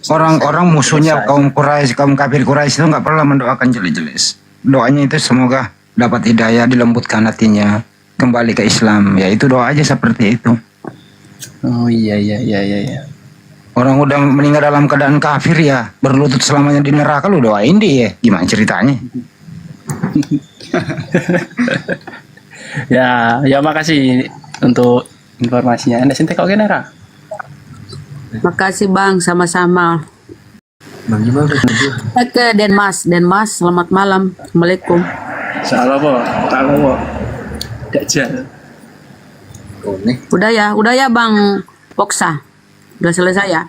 orang-orang musuhnya kaum Quraisy, kaum kafir Quraisy itu nggak pernah mendoakan jelek-jelek. Doanya itu semoga dapat hidayah, dilembutkan hatinya, kembali ke Islam. Ya itu doa aja seperti itu. Oh iya. Orang udah meninggal dalam keadaan kafir ya, berlutut selamanya di neraka, lu doain dia. Gimana ceritanya? Ya makasih untuk informasinya. Anda sintek kok Nera? Makasih Bang, sama-sama. Oke, Denmas, selamat malam. Assalamualaikum. Salah po. Dajjal. Udah ya Bang Poksa. Udah selesai ya.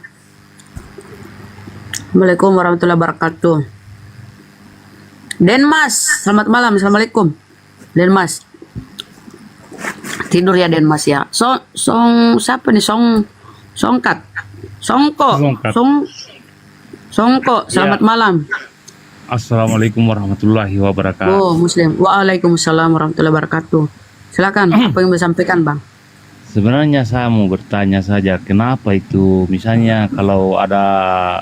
Assalamualaikum warahmatullahi wabarakatuh. Denmas, selamat malam. Assalamualaikum. Denmas. Tidur ya Denmas ya. Siapa nih? Songko, selamat malam. Assalamualaikum warahmatullahi wabarakatuh. Oh, Muslim. Waalaikumsalam warahmatullahi wabarakatuh. Silakan, apa yang mau disampaikan, Bang? Sebenarnya saya mau bertanya saja, kenapa itu misalnya kalau ada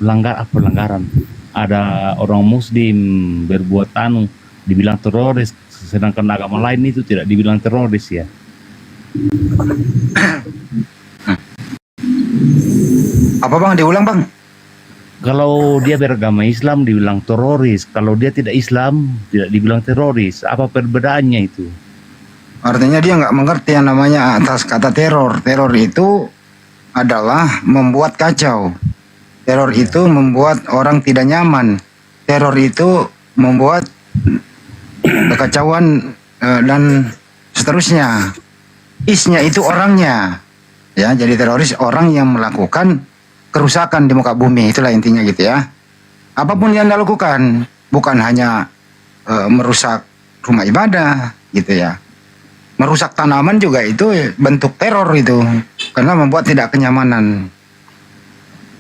pelanggaran, ada orang Muslim berbuat dibilang teroris, sedangkan agama lain itu tidak dibilang teroris ya. Apa bang? Diulang bang? Kalau dia beragama Islam dibilang teroris, kalau dia tidak Islam tidak dibilang teroris. Apa perbedaannya itu? Artinya dia nggak mengerti yang namanya atas kata teror. Teror itu adalah membuat kacau. Teror itu membuat orang tidak nyaman. Teror itu membuat kekacauan dan seterusnya. Isnya itu orangnya. Ya, jadi teroris orang yang melakukan kerusakan di muka bumi, itulah intinya gitu ya. Apapun yang Anda lakukan, bukan hanya merusak rumah ibadah gitu ya. Merusak tanaman juga itu bentuk teror itu, karena membuat tidak kenyamanan.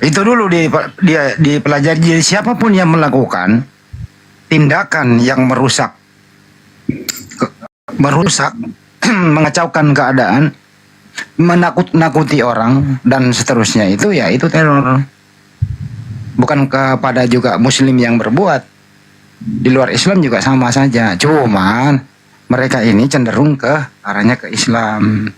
Itu dulu dipelajari. Jadi siapapun yang melakukan tindakan yang merusak, mengacaukan keadaan, menakut-nakuti orang dan seterusnya, itu ya itu teror. Bukan kepada juga Muslim yang berbuat. Di luar Islam juga sama saja. Cuman mereka ini cenderung ke arahnya ke Islam.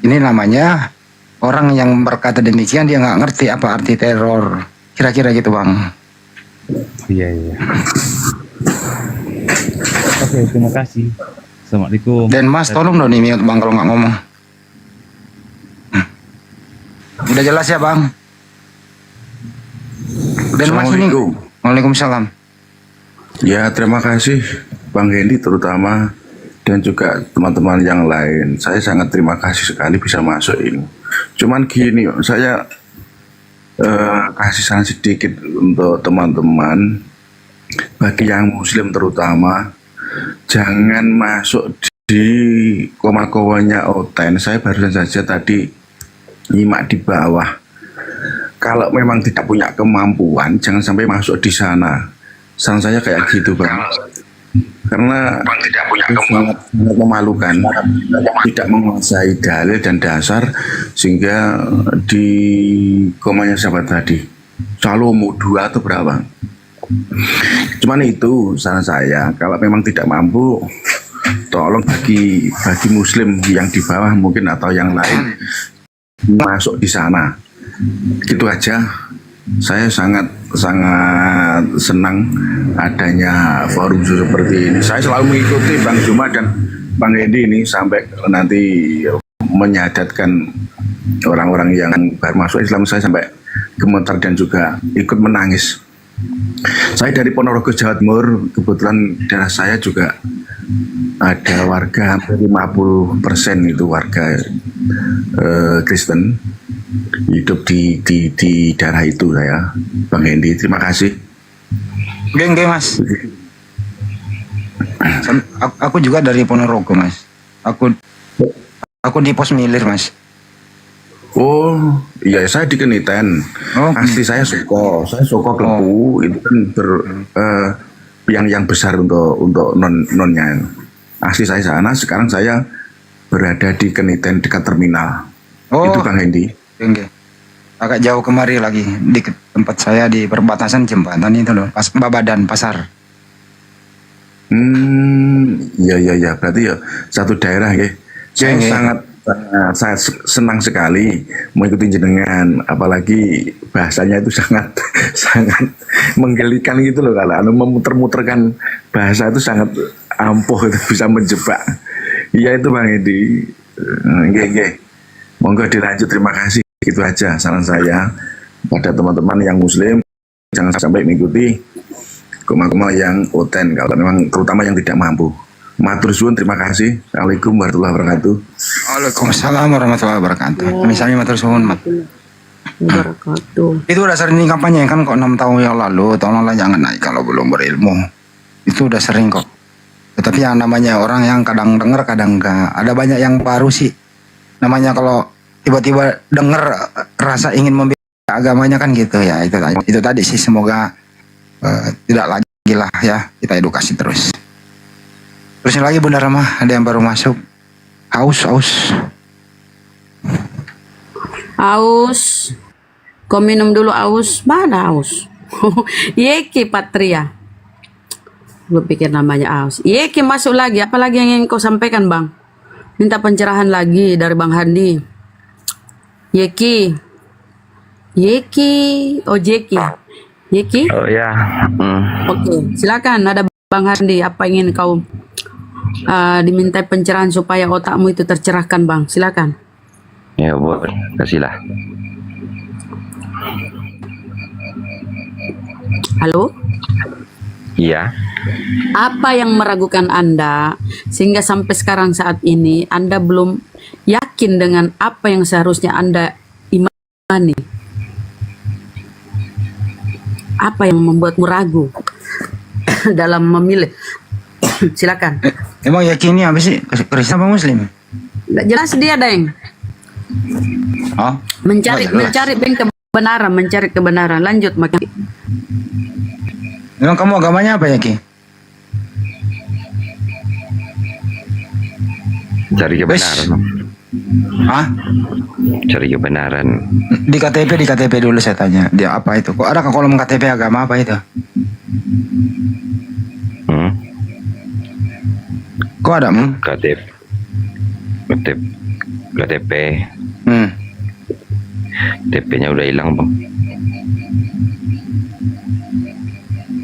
Ini namanya orang yang berkata demikian dia nggak ngerti apa arti teror. Kira-kira gitu bang. Iya. Oke, terima kasih. Assalamualaikum. Dan Mas tolong dong nih mute bang kalau nggak ngomong. Udah jelas ya bang? Dan Mas ini. Waalaikumsalam. Ya, terima kasih Bang Hendy terutama dan juga teman-teman yang lain. Saya sangat terima kasih sekali bisa masuk ini. Cuman gini, saya kasih saran sedikit untuk teman-teman, bagi yang Muslim terutama, jangan masuk di koma-komanya Oten. Saya barusan saja tadi nyimak di bawah. Kalau memang tidak punya kemampuan, jangan sampai masuk di sana. Saran saya kayak gitu bang. Karena tidak punya sangat memalukan, tidak menguasai dalil dan dasar, sehingga di komanya siapa tadi, Salomo 2 atau berapa. Cuman itu saran saya, kalau memang tidak mampu, tolong bagi Muslim yang di bawah mungkin atau yang lain masuk di sana. Gitu aja. Saya sangat senang adanya forum seperti ini. Saya selalu mengikuti Bang Juma dan Bang Hendy ini sampai nanti menyadatkan orang-orang yang baru masuk Islam. Saya sampai gemetar dan juga ikut menangis. Saya dari Ponorogo, Jawa Timur. Kebetulan daerah saya juga ada warga hampir 50% itu warga Kristen. Hidup di daerah itu saya, Bang Hendy. Terima kasih. Geng mas. Aku juga dari Ponorogo mas. Aku di Pos Milir mas. Oh iya, saya di Keniten. Asli saya Soko Klepu. Itu kan yang besar untuk nonnya. Asli saya sana. Sekarang saya berada di Keniten dekat terminal. Itu Bang Hendy. Oke. Agak jauh kemari lagi di tempat saya di perbatasan jembatan itu loh, pas Babadan pasar. Iya berarti ya satu daerah ya. Saya sangat senang sekali mengikuti jenengan, apalagi bahasanya itu sangat menggelikan gitu loh, kalau memuter-muterkan bahasa itu sangat ampuh, itu bisa menjebak. Iya itu Bang Hendy. Nggih. Monggo dilanjut, terima kasih. Itu aja saran saya pada teman-teman yang Muslim, jangan sampai mengikuti koma-koma yang Oten, kalau memang terutama yang tidak mampu. Matur suwun, terima kasih. Assalamualaikum warahmatullahi wabarakatuh. Waalaikumsalam warahmatullahi wabarakatuh. Misalnya matur suwun, Mat. Itu udah sering kampanye kan kok 6 tahun yang lalu, tolonglah jangan naik kalau belum berilmu. Itu udah sering kok. Tetapi yang namanya orang yang kadang dengar kadang enggak. Ada banyak yang baru sih. Namanya kalau tiba-tiba dengar rasa ingin membela agamanya kan gitu ya. Itu tadi sih, semoga tidak lagi lah ya, kita edukasi terus. Terus lagi Bunda Rama, ada yang baru masuk. Aus. Aus. Kau minum dulu aus. Mana aus? Yeki Patria. Gue pikir namanya aus. Yeki masuk lagi. Apa lagi yang ingin kau sampaikan, Bang? Minta pencerahan lagi dari Bang Handi. Yeki. Oh, Jeki. Yeki? Oh ya. Oke, silakan. Ada Bang Handi. Apa ingin kau diminta pencerahan supaya otakmu itu tercerahkan, Bang? Silakan. Ya boleh, kasihlah. Halo? Iya. Apa yang meragukan Anda sehingga sampai sekarang saat ini Anda belum yakin dengan apa yang seharusnya Anda imani? Apa yang membuatmu ragu dalam memilih? Silakan. Emang yakinnya apa sih? Kristen apa Muslim? Nggak jelas dia, Deng. Oh, Mencari kebenaran. Lanjut, Maki. Emang kamu agamanya apa ya, Ki? Cari kebenaran. Hah? Cari kebenaran. Di KTP dulu saya tanya. Dia apa itu? Kok ada ke kolom KTP agama apa itu? Kok ada? KTP. TP-nya udah hilang, Bang.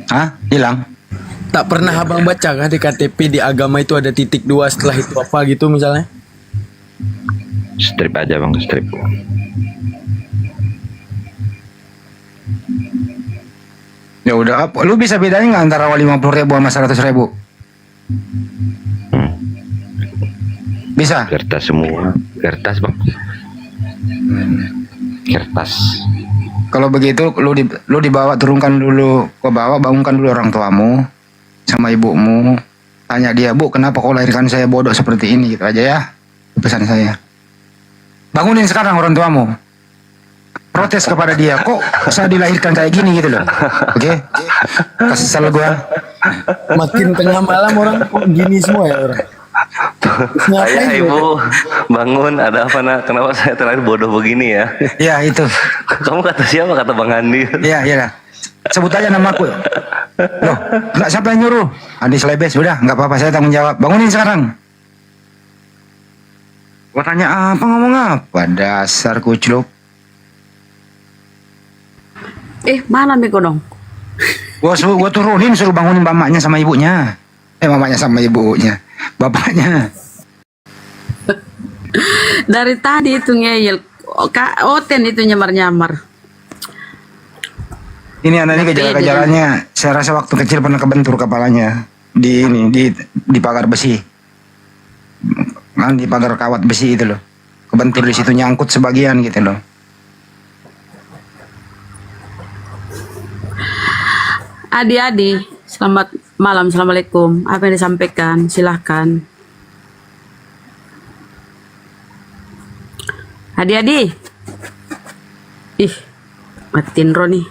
Hah? Hilang? Tak pernah abang baca kah di KTP di agama itu ada titik 2 setelah itu apa gitu misalnya? Strip aja, Bang, strip. Ya udah, lu bisa bedain nggak antara 50.000 sama 100.000? Bisa? Kertas semua. Kertas, Bang. Kertas. Kalau begitu lu dibawa, turunkan dulu ke bawah, bangunkan dulu orang tuamu sama ibumu. Tanya dia, Bu, kenapa kau lahirkan saya bodoh seperti ini? Gitu aja ya. Pesan saya. Bangunin sekarang orang tuamu. Protes kepada dia, kok saya dilahirkan kayak gini gitu loh. Oke? Kesel gua. Makin tengah malam orang kok gini semua ya orang. Ayah, Ibu, bangun. Ada apa, Nak? Kenapa saya terlahir bodoh begini ya? Ya, itu. Kamu kata siapa? Kata Bang Andi. Iya. Sebut aja namaku. Loh, enggak, siapa yang nyuruh? Andi Slebes, udah, nggak apa-apa, saya tanggung jawab. Bangunin sekarang. Gua tanya apa, ngomong apa? Dasar kucluk. Mana Miko dong? Gua turunin, suruh bangunin mamanya sama ibunya. Mamanya sama ibunya. Bapaknya. Dari tadi itu ngeyel. Kak Oten itu nyamar-nyamar. Ini anak ini gejala-gejalanya. Saya rasa waktu kecil pernah kebentur kepalanya di pagar besi. Kan di pagar kawat besi itu loh. Kebentur di situ, nyangkut sebagian gitu loh. Adi, selamat malam, assalamualaikum. Apa yang disampaikan? Silahkan. Adi. Matiin Roni.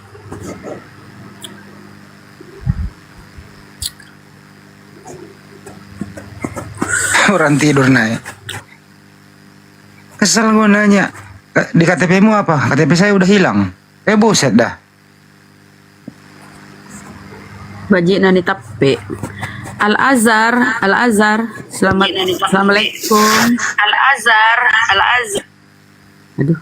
Orang tidur naik. Kesel gue nanya, di KTP-mu apa? KTP saya udah hilang. Buset dah. Bajik nani tape. Al-Azhar. Assalamualaikum. Al-Azhar. Aduh.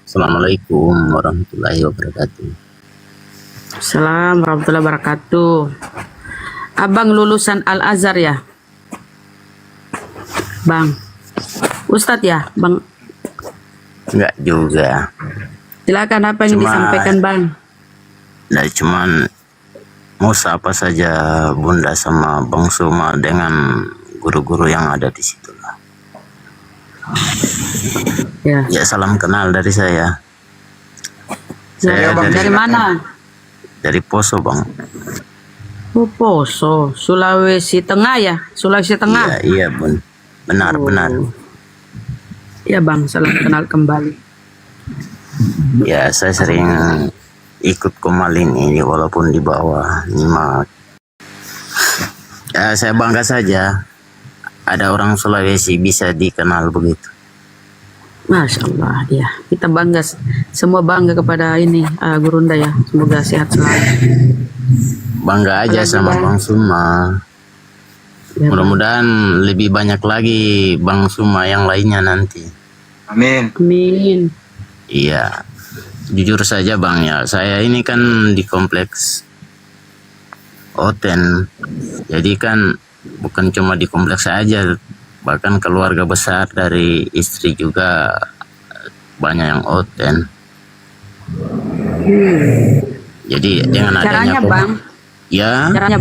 Assalamualaikum warahmatullahi wabarakatuh. Assalamualaikum warahmatullahi wabarakatuh. Abang lulusan Al-Azhar ya? Bang. Ustadz ya, Bang? Enggak juga. Silakan, apa yang disampaikan, Bang? Nah, cuman mau apa saja Bunda sama Bang Suma dengan guru-guru yang ada di situ lah. Ya, salam kenal dari saya. Saya dari mana? Dari Poso, Bang. Poso, Sulawesi Tengah ya? Sulawesi Tengah? Iya, Bun. Benar. Ya, Bang, salam kenal kembali. Ya, saya sering ikut Komal ini walaupun di bawah nyimak. saya bangga saja ada orang Sulawesi bisa dikenal begitu. Masya Allah, ya kita bangga, semua bangga kepada ini Gurunda ya, semoga sehat selalu. Bangga aja sama Bang Suma. Ya, Mudah-mudahan lebih banyak lagi Bang Suma yang lainnya nanti. Amin. Amin. Iya, jujur saja Bang ya, saya ini kan di kompleks Oten, jadi kan bukan cuma di kompleks saja, bahkan keluarga besar dari istri juga banyak yang Oten. Jadi dengan Caranya adanya Bang, ya, caranya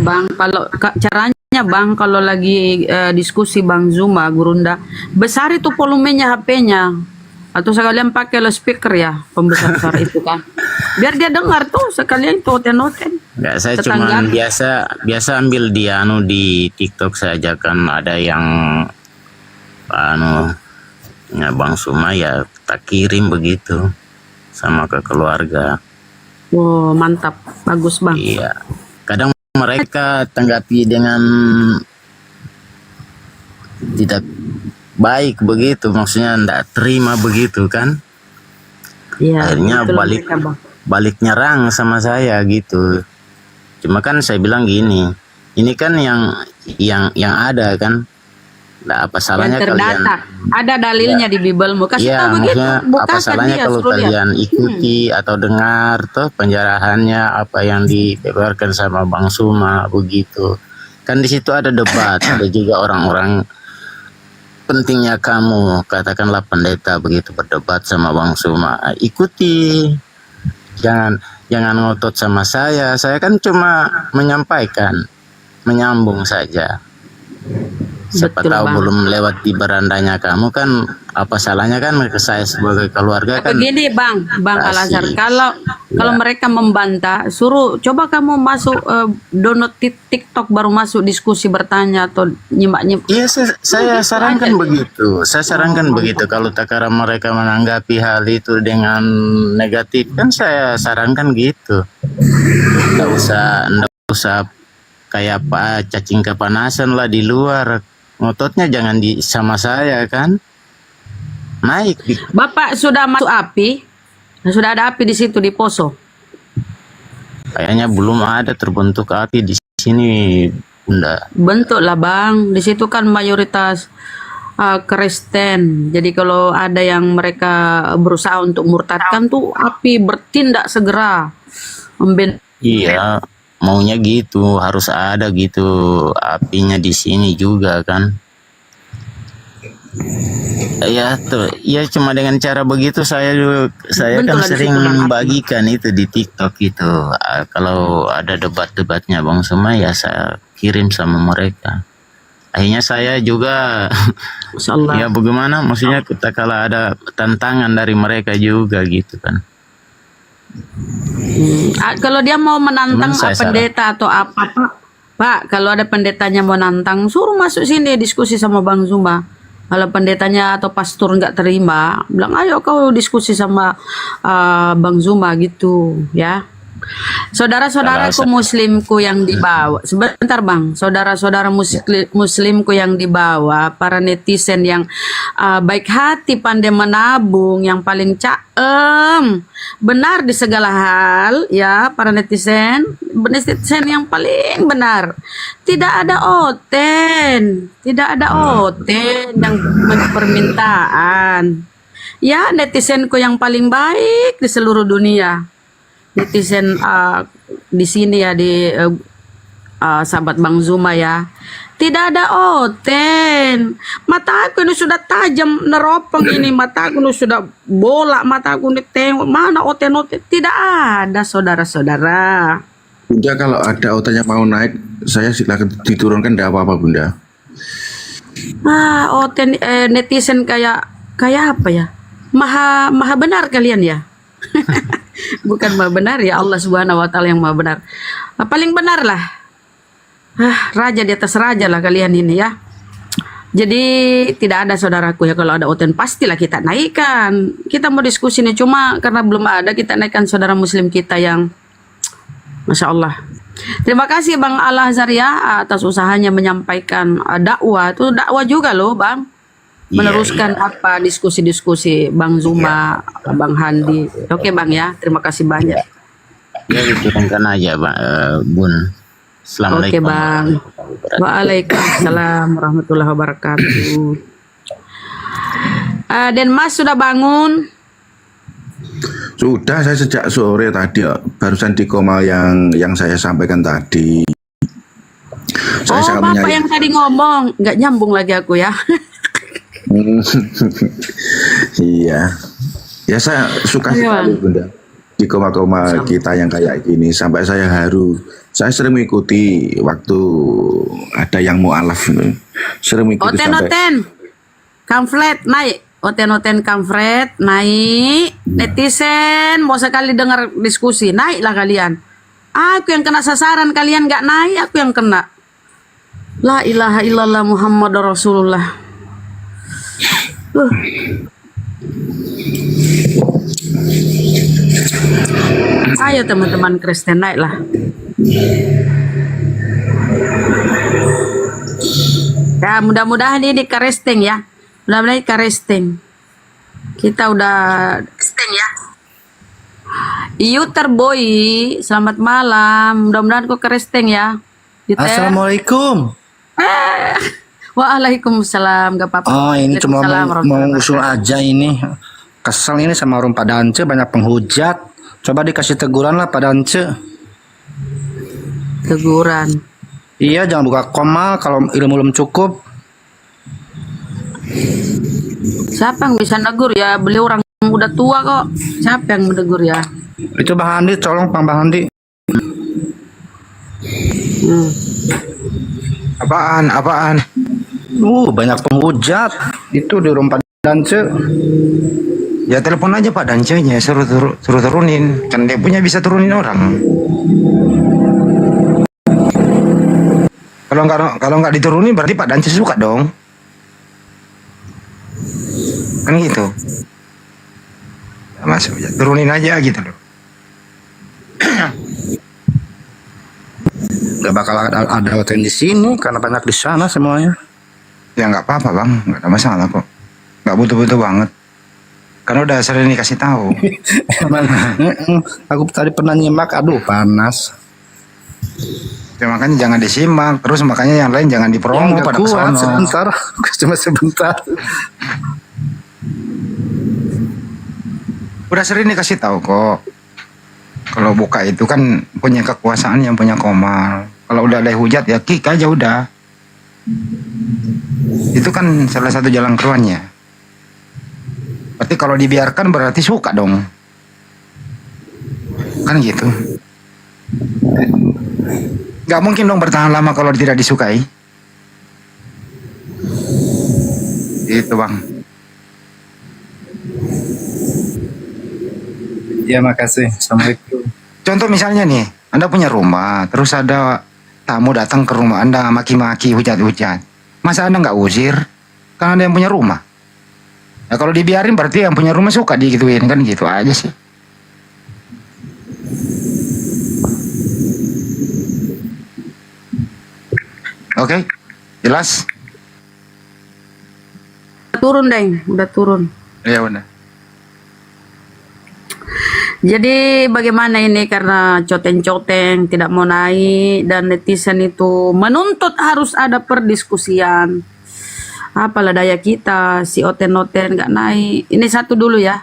Bang kalau lagi diskusi Bang Zuma Gurunda, besar itu volumenya HP-nya atau sekalian pakai loudspeaker ya, pembesar-besar itu kan. Biar dia dengar tuh sekalian itu oten-oten. enggak, saya cuma biasa ambil dia di TikTok saja kan, ada yang ya Bang Suma ya tak kirim begitu sama ke keluarga. Wow, mantap, bagus Bang. Iya, kadang mereka tanggapi dengan tidak baik begitu, maksudnya tidak terima begitu kan. Iya, Akhirnya balik nyerang sama saya gitu. Cuma kan saya bilang gini, ini kan yang ada kan, nah, apa salahnya yang kalian? terdata, ada dalilnya di Bible. Kasih Ya, tahu begitu, maksudnya apa bukakan salahnya dia, kalau suruh lihat. kalian ikuti atau dengar tuh penjarahannya apa yang dibeberkan sama Bang Suma begitu. Kan di situ ada debat, ada juga orang-orang pentingnya kamu katakanlah pendeta begitu berdebat sama Bang Suma, ikuti, jangan ngotot sama saya kan cuma menyampaikan, menyambung saja. Siapa Betul, tahu Bang. belum lewat di berandanya kamu kan, apa salahnya kan ke saya sebagai keluarga kan. Begini Bang Kasih. Al-Azhar, kalau mereka membantah, suruh coba kamu masuk download TikTok baru masuk diskusi bertanya atau nyimak. Iya, saya sarankan begitu. Saya sarankan begitu. Kalau takara mereka menanggapi hal itu dengan negatif, kan saya sarankan gitu. Nggak usah kayak apa cacing kepanasan lah di luar. Ngototnya jangan sama saya kan. Naik. Bapak sudah masuk api? Sudah ada api di situ di Poso? Kayaknya belum ada terbentuk api di sini, Bunda. Bentuk lah Bang. Di situ kan mayoritas Kristen. Jadi kalau ada yang mereka berusaha untuk murtadkan tuh api bertindak segera. Iya, maunya gitu, harus ada gitu apinya di sini juga kan. Ya tuh, ya cuma dengan cara begitu saya kan sering membagikan itu di TikTok itu. Kalau ada debat-debatnya Bang Suma ya saya kirim sama mereka. Akhirnya saya juga ya bagaimana, maksudnya kita kalau ada tantangan dari mereka juga gitu kan. Kalau dia mau menantang pendeta atau apa Pak, kalau ada pendetanya mau nantang, suruh masuk sini diskusi sama Bang Zuma. Kalau pendetanya atau pastor nggak terima, bilang ayo kau diskusi sama Bang Zuma gitu ya. Saudara-saudaraku muslimku yang dibawa, sebentar Bang, saudara-saudara muslimku yang dibawa, para netizen yang baik hati, pandai menabung, yang paling caem, benar di segala hal ya, para netizen yang paling benar. Tidak ada oten yang permintaan. Ya, netizenku yang paling baik di seluruh dunia. Netizen di sini ya, di sahabat Bang Zuma ya, tidak ada oten. Mata aku ini sudah tajam neropong ini, mata aku ini sudah bola, mata aku ini tengok mana oten. Tidak ada saudara-saudara. Bunda, kalau ada otennya mau naik, saya silakan diturunkan, tidak apa-apa Bunda. Oten netizen kayak apa ya? Maha benar kalian ya. Bukan maha benar ya, Allah Subhanahu wa taala yang maha benar. Paling benar lah. Raja di atas raja lah kalian ini ya. Jadi tidak ada saudaraku ya, kalau ada oten pastilah kita naikkan. Kita mau diskusi nih, cuma karena belum ada kita naikkan saudara muslim kita yang Masya Allah. Terima kasih Bang Al Azhar ya atas usahanya menyampaikan dakwah. Itu dakwah juga loh Bang. Meneruskan apa diskusi-diskusi Bang Zuma, Bang Handi. Oke Bang ya, terima kasih banyak. Ya diturunkan aja Bun. Assalamualaikum. Oke Bang. Waalaikumsalam warahmatullahi wabarakatuh. Dan Mas sudah bangun? Sudah, saya sejak sore tadi barusan di koma yang saya sampaikan tadi. Saya sangat Bapak menyayang. yang tadi ngomong, nggak nyambung lagi aku ya. Iya. Ya saya suka sekali Bunda di koma-koma kita yang kayak gini sampai saya haru. Saya sering mengikuti waktu ada yang mualaf itu. Sering mengikuti Oten-oten, kamflet naik. Oten-oten kamflet naik. Netizen mau sekali dengar diskusi, naiklah kalian. Aku yang kena sasaran, kalian nggak naik, aku yang kena. La ilaha illallah Muhammad Rasulullah. Ayo teman-teman Kristen, naiklah. Ya mudah-mudahan ini karesting ya. Mudah-mudahan karesting. Kita udah karesting ya. Yuter boy, selamat malam. Mudah-mudahan kok karesting ya. Yuter. Assalamualaikum. Waalaikumsalam, gak apa-apa. Oh, ini cuma Waalaikumsalam, mau usul aja ini. Kesel ini sama orang Pak Dance, banyak penghujat. Coba dikasih teguran lah Pak Dance. Teguran. Iya, jangan buka koma kalau ilmu belum cukup. Siapa yang bisa negur ya? Beliau orang udah tua kok. Siapa yang menegur ya? Itu Bang Handi, tolong Bang Handi. Apaan? Banyak penghujat. Itu di rumah Pak Dance. Ya telepon aja Pak Dance-nya, suruh turunin. Kan dia punya bisa turunin orang. Kalau nggak diturunin berarti Pak Dance suka dong. Kan gitu. Masuk ya, turunin aja gitu loh. Gak bakal ada hotel di sini karena banyak di sana semuanya. Ya nggak apa-apa Bang, nggak ada masalah kok. Nggak butuh-butuh banget. Karena udah sering dikasih tahu. Aku tadi pernah nyimak, aduh panas. Ya, makanya jangan disimak, terus makanya yang lain jangan dipromo Nggak pada kuat, kesono. sebentar, cuma sebentar. Udah sering dikasih tahu kok. Kalau buka itu kan punya kekuasaan yang punya Komal. Kalau udah ada hujat ya kick aja udah. Itu kan salah satu jalan keluarnya. Berarti kalau dibiarkan berarti suka dong. Kan gitu. Gak mungkin dong bertahan lama kalau tidak disukai. Itu Bang. Ya makasih. Assalamualaikum. Contoh misalnya nih, Anda punya rumah, terus ada tamu datang ke rumah Anda maki-maki, hujat-hujat. Masa Anda nggak usir? Kan Anda yang punya rumah. Nah kalau dibiarin berarti yang punya rumah suka digituin, kan gitu aja sih. Oke, jelas? Turun deh, udah turun. Iya benar. Jadi bagaimana ini karena coteng-coteng tidak mau naik dan netizen itu menuntut harus ada perdiskusian. Apalah daya kita, si oten-oten nggak naik. Ini satu dulu ya.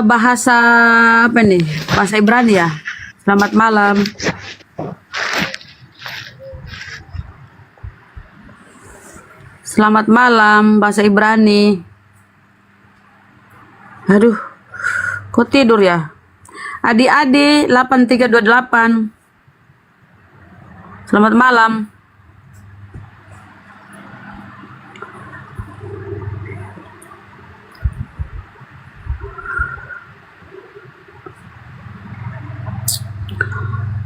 Bahasa apa nih? Bahasa Ibrani ya. Selamat malam. Selamat malam bahasa Ibrani. Aduh. Kok tidur ya? Adik-adik 8328. Selamat malam.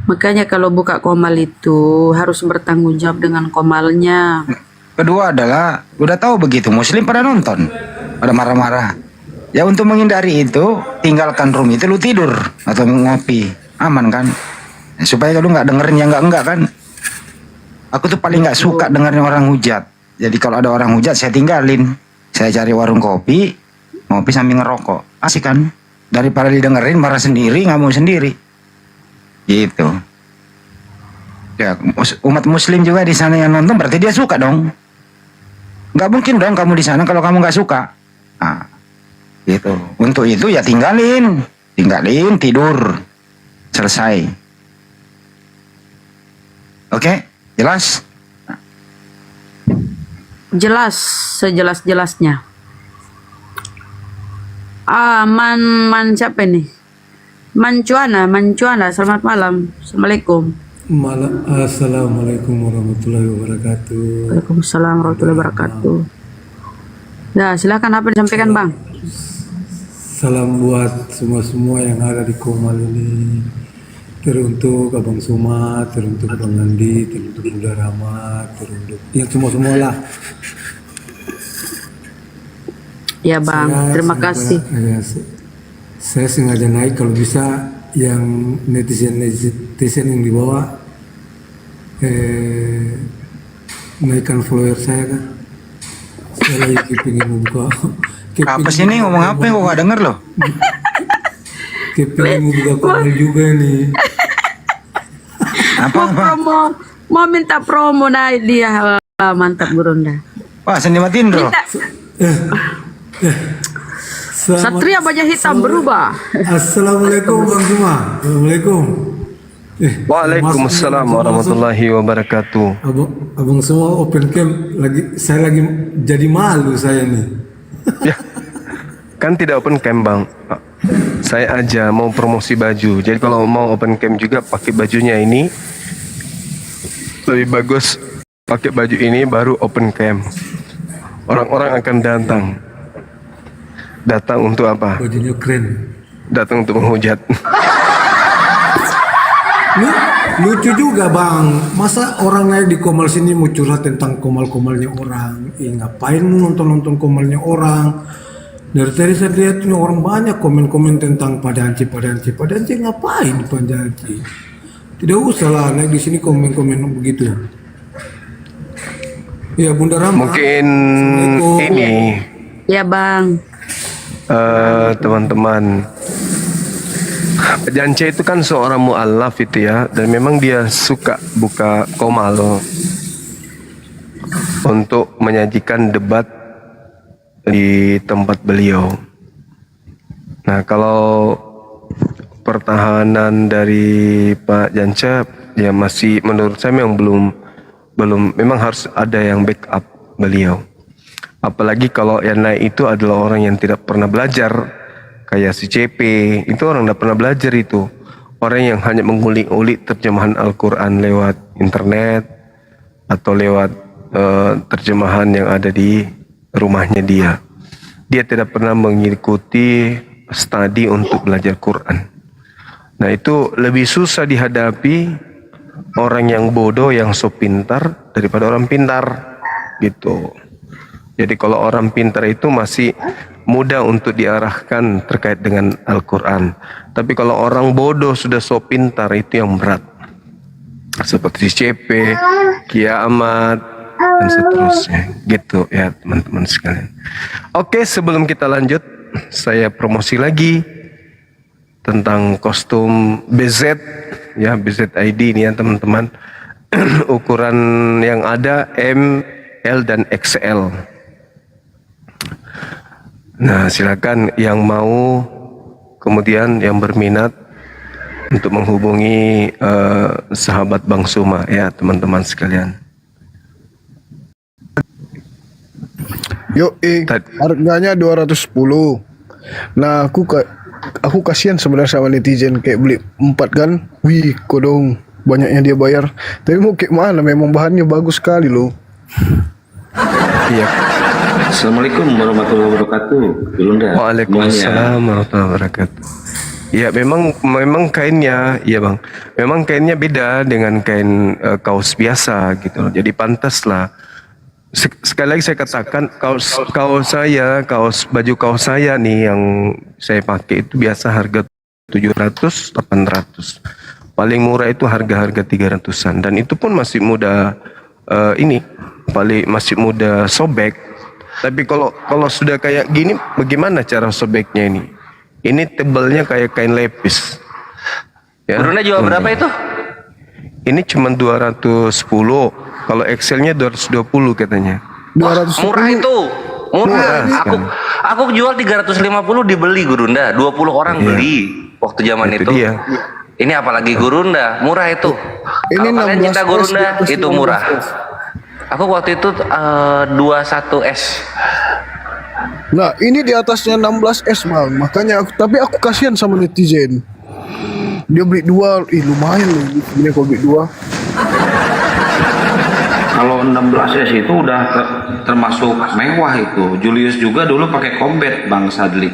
Makanya kalau buka komal itu harus bertanggung jawab dengan komalnya. Kedua adalah udah tahu begitu Muslim pada nonton, pada marah-marah. Ya untuk menghindari itu tinggalkan room itu lu tidur atau ngopi, aman kan? supaya lu nggak dengerin yang enggak kan. Aku tuh paling nggak suka dengerin orang hujat. Jadi kalau ada orang hujat saya tinggalin. Saya cari warung kopi, ngopi sambil ngerokok. Asik kan? Daripada didengerin marah sendiri, nggak mau sendiri. Gitu. Ya, umat muslim juga di sana yang nonton berarti dia suka dong. Nggak mungkin dong kamu di sana kalau kamu nggak suka. Nah, gitu. Untuk itu ya tinggalin, tidur, selesai. Oke, jelas? Jelas, sejelas-jelasnya. Man siapa nih? Mancuana, selamat malam. Assalamualaikum. Assalamualaikum warahmatullahi wabarakatuh. Waalaikumsalam warahmatullahi wabarakatuh. Ya, silakan apa disampaikan, Bang? Salam buat semua yang ada di Komal ini. Teruntuk Abang Suma, teruntuk Abang Andi, teruntuk Bunda Rama, teruntuk ya semua lah. Ya Bang, terima kasih. Saya sengaja naik kalau bisa yang netizen yang di bawah naikkan follower saya kan. Saya lagi pengen membuka. Apa sih ini ngomong apa yang gua gak denger loh? Pengen membuka kanal juga nih. Mau minta promo naik dia. Mantap Burunda. Wah, seni matiin bro. Satria Baja Hitam berubah. Assalamualaikum Bang Juma. Assalamualaikum. Waalaikumsalam warahmatullahi wabarakatuh. Abang semua open cam saya lagi jadi malu saya nih. Ya, kan tidak open cam Bang. Saya aja mau promosi baju. Jadi kalau mau open cam juga pakai bajunya ini lebih bagus. Pakai baju ini baru open cam. Orang-orang akan datang. Datang untuk apa? Bajunya keren. Datang untuk menghujat. Lucu juga Bang. Masa orang naik di Komal sini mau curhat tentang komal-komalnya orang? Ngapain mau nonton komalnya orang? Dari tadi saya lihat nih orang banyak komen-komen tentang Padanci. Ngapain Padanci? Tidak usah lah naik di sini komen-komen begitu. Ya Bunda Rama. Mungkin ini. Ya Bang. Teman-teman, Jance itu kan seorang mu'allaf itu ya, dan memang dia suka buka komal untuk menyajikan debat di tempat beliau. Nah, kalau pertahanan dari Pak Jance ya masih menurut saya memang belum memang harus ada yang backup beliau. Apalagi kalau yang naik itu adalah orang yang tidak pernah belajar, kayak si CP, itu orang tidak pernah belajar itu. Orang yang hanya mengulik-ulik terjemahan Al-Quran lewat internet, atau lewat terjemahan yang ada di rumahnya dia. Dia tidak pernah mengikuti studi untuk belajar Quran. Nah itu lebih susah dihadapi orang yang bodoh yang so pintar daripada orang pintar gitu. Jadi kalau orang pintar itu masih mudah untuk diarahkan terkait dengan Al-Quran. Tapi kalau orang bodoh sudah so pintar itu yang berat. Seperti CP, Kiamat, dan seterusnya. Gitu ya teman-teman sekalian. Oke, sebelum kita lanjut, saya promosi lagi tentang kostum BZ, ya BZ ID ini ya teman-teman. Ukuran yang ada M, L, dan XL. Nah, silakan yang mau, kemudian yang berminat untuk menghubungi sahabat Bang Suma ya teman-teman sekalian. Yuk, harganya 210. Nah, aku kasihan sebenarnya sama netizen kayak beli 4 kan. Wih, kodong banyaknya dia bayar. Tapi mau kayak mana? Memang bahannya bagus sekali loh. Iya. Assalamualaikum warahmatullahi wabarakatuh. Yolanda. Waalaikumsalam warahmatullahi wabarakatuh. Ya memang kainnya, ya Bang. Memang kainnya beda dengan kain kaos biasa gitu. Jadi pantaslah. Sekali lagi saya katakan baju kaos saya nih yang saya pakai itu biasa harga 700, 800. paling murah itu harga-harga 300-an dan itu pun masih mudah ini paling masih mudah sobek. Tapi kalau sudah kayak gini bagaimana cara sobeknya ini? Ini tebalnya kayak kain lepis. Ya. Gurunda jual berapa itu? Ini cuma 210. Kalau Excelnya 220 katanya. 200 Murah itu. Murah. Aku jual 350 dibeli Gurunda. 20 orang beli waktu zaman itu. Dia. Ini apalagi Gurunda, murah itu. Ini Kalau kalian 16 cinta S, Gurunda, di atas itu 16 murah. S. Aku waktu itu 21S. Nah, ini di atasnya 16S, Bang. Makanya aku kasihan sama netizen. Dia beli 2, lumayan loh. Ini kalau beli 2. Kalau 16S itu udah termasuk mewah itu. Julius juga dulu pakai Combat, Bang Sadli.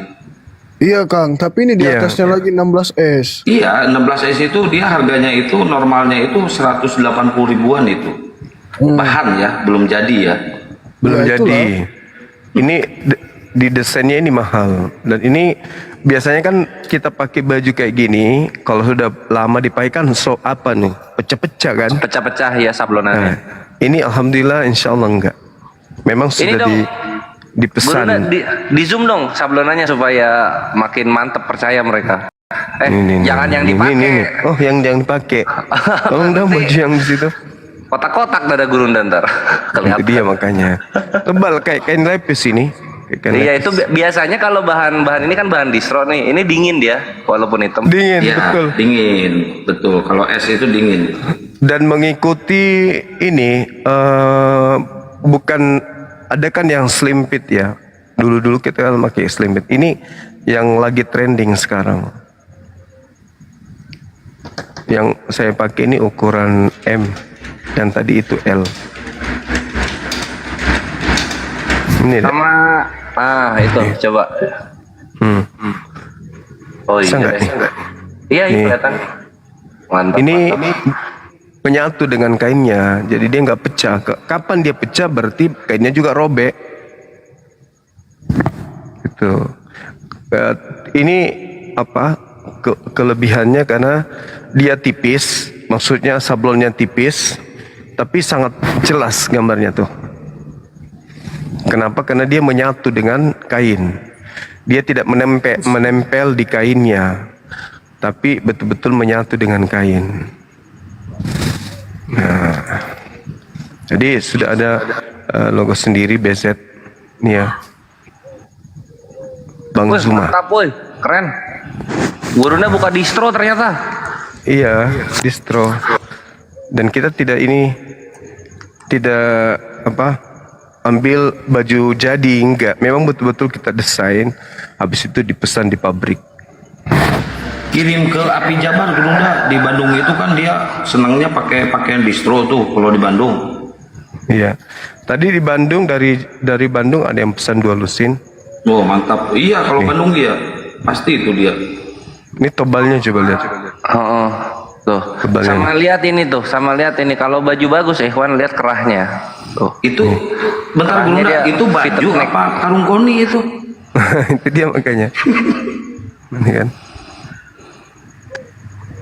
Iya, Kang. Tapi ini di atasnya lagi 16S. Iya, 16S itu dia harganya itu normalnya itu 180 ribuan itu. Bahan ya, belum jadi ya. Belum jadi. Ini di desainnya ini mahal dan ini biasanya kan kita pakai baju kayak gini kalau sudah lama dipakai kan apa nih pecah-pecah kan? Pecah-pecah ya sablonannya. Nah, ini alhamdulillah insya Allah enggak. Memang Ini sudah dong, dipesan. Gurunda, di zoom dong sablonannya supaya makin mantep percaya mereka. Jangan yang dipakai. Ini. Oh, yang jangan dipakai. Tolong dong baju yang di situ. Kotak-kotak dada Gurunda ntar. Itu dia makanya. Tebal kayak kain lepis ini. Iya itu biasanya kalau bahan ini kan bahan distro nih. Ini dingin dia walaupun hitam. Dingin, Ya, betul. Dingin, betul. Kalau es itu dingin. Dan mengikuti ini bukan ada kan yang slim fit ya. Dulu kita kan pakai slim fit. Ini yang lagi trending sekarang. Yang saya pakai ini ukuran M. Yang tadi itu L. Ini sama itu coba. Oh iya. Iya kelihatan. Mantap. Ini menyatu dengan kainnya, jadi dia nggak pecah. Kapan dia pecah berarti kainnya juga robek. Gitu. Ini apa kelebihannya karena dia tipis, maksudnya sablonnya tipis, tapi sangat jelas gambarnya tuh. Kenapa? Karena dia menyatu dengan kain. Dia tidak menempel di kainnya, tapi betul-betul menyatu dengan kain. Nah, jadi sudah ada logo sendiri BZ nih ya. Bang Zuma. Mantap boy, keren. Gurunda buka distro ternyata. Iya, distro. Dan kita tidak ambil baju jadi, enggak. Memang betul-betul kita desain, habis itu dipesan di pabrik. Kirim ke Api Jabar Gurunda di Bandung itu kan dia senangnya pakai pakaian distro tuh kalau di Bandung. Iya. Tadi di Bandung dari Bandung ada yang pesan 2 lusin. Oh mantap. Iya kalau Bandung iya pasti itu dia. Ini tebalnya coba lihat. Oh, tuh. Tebalnya. Sama lihat ini kalau baju bagus Ikhwan lihat kerahnya. Tuh. Itu bentar Gurunda itu baju apa karung koni itu? Itu dia makanya. Ini kan.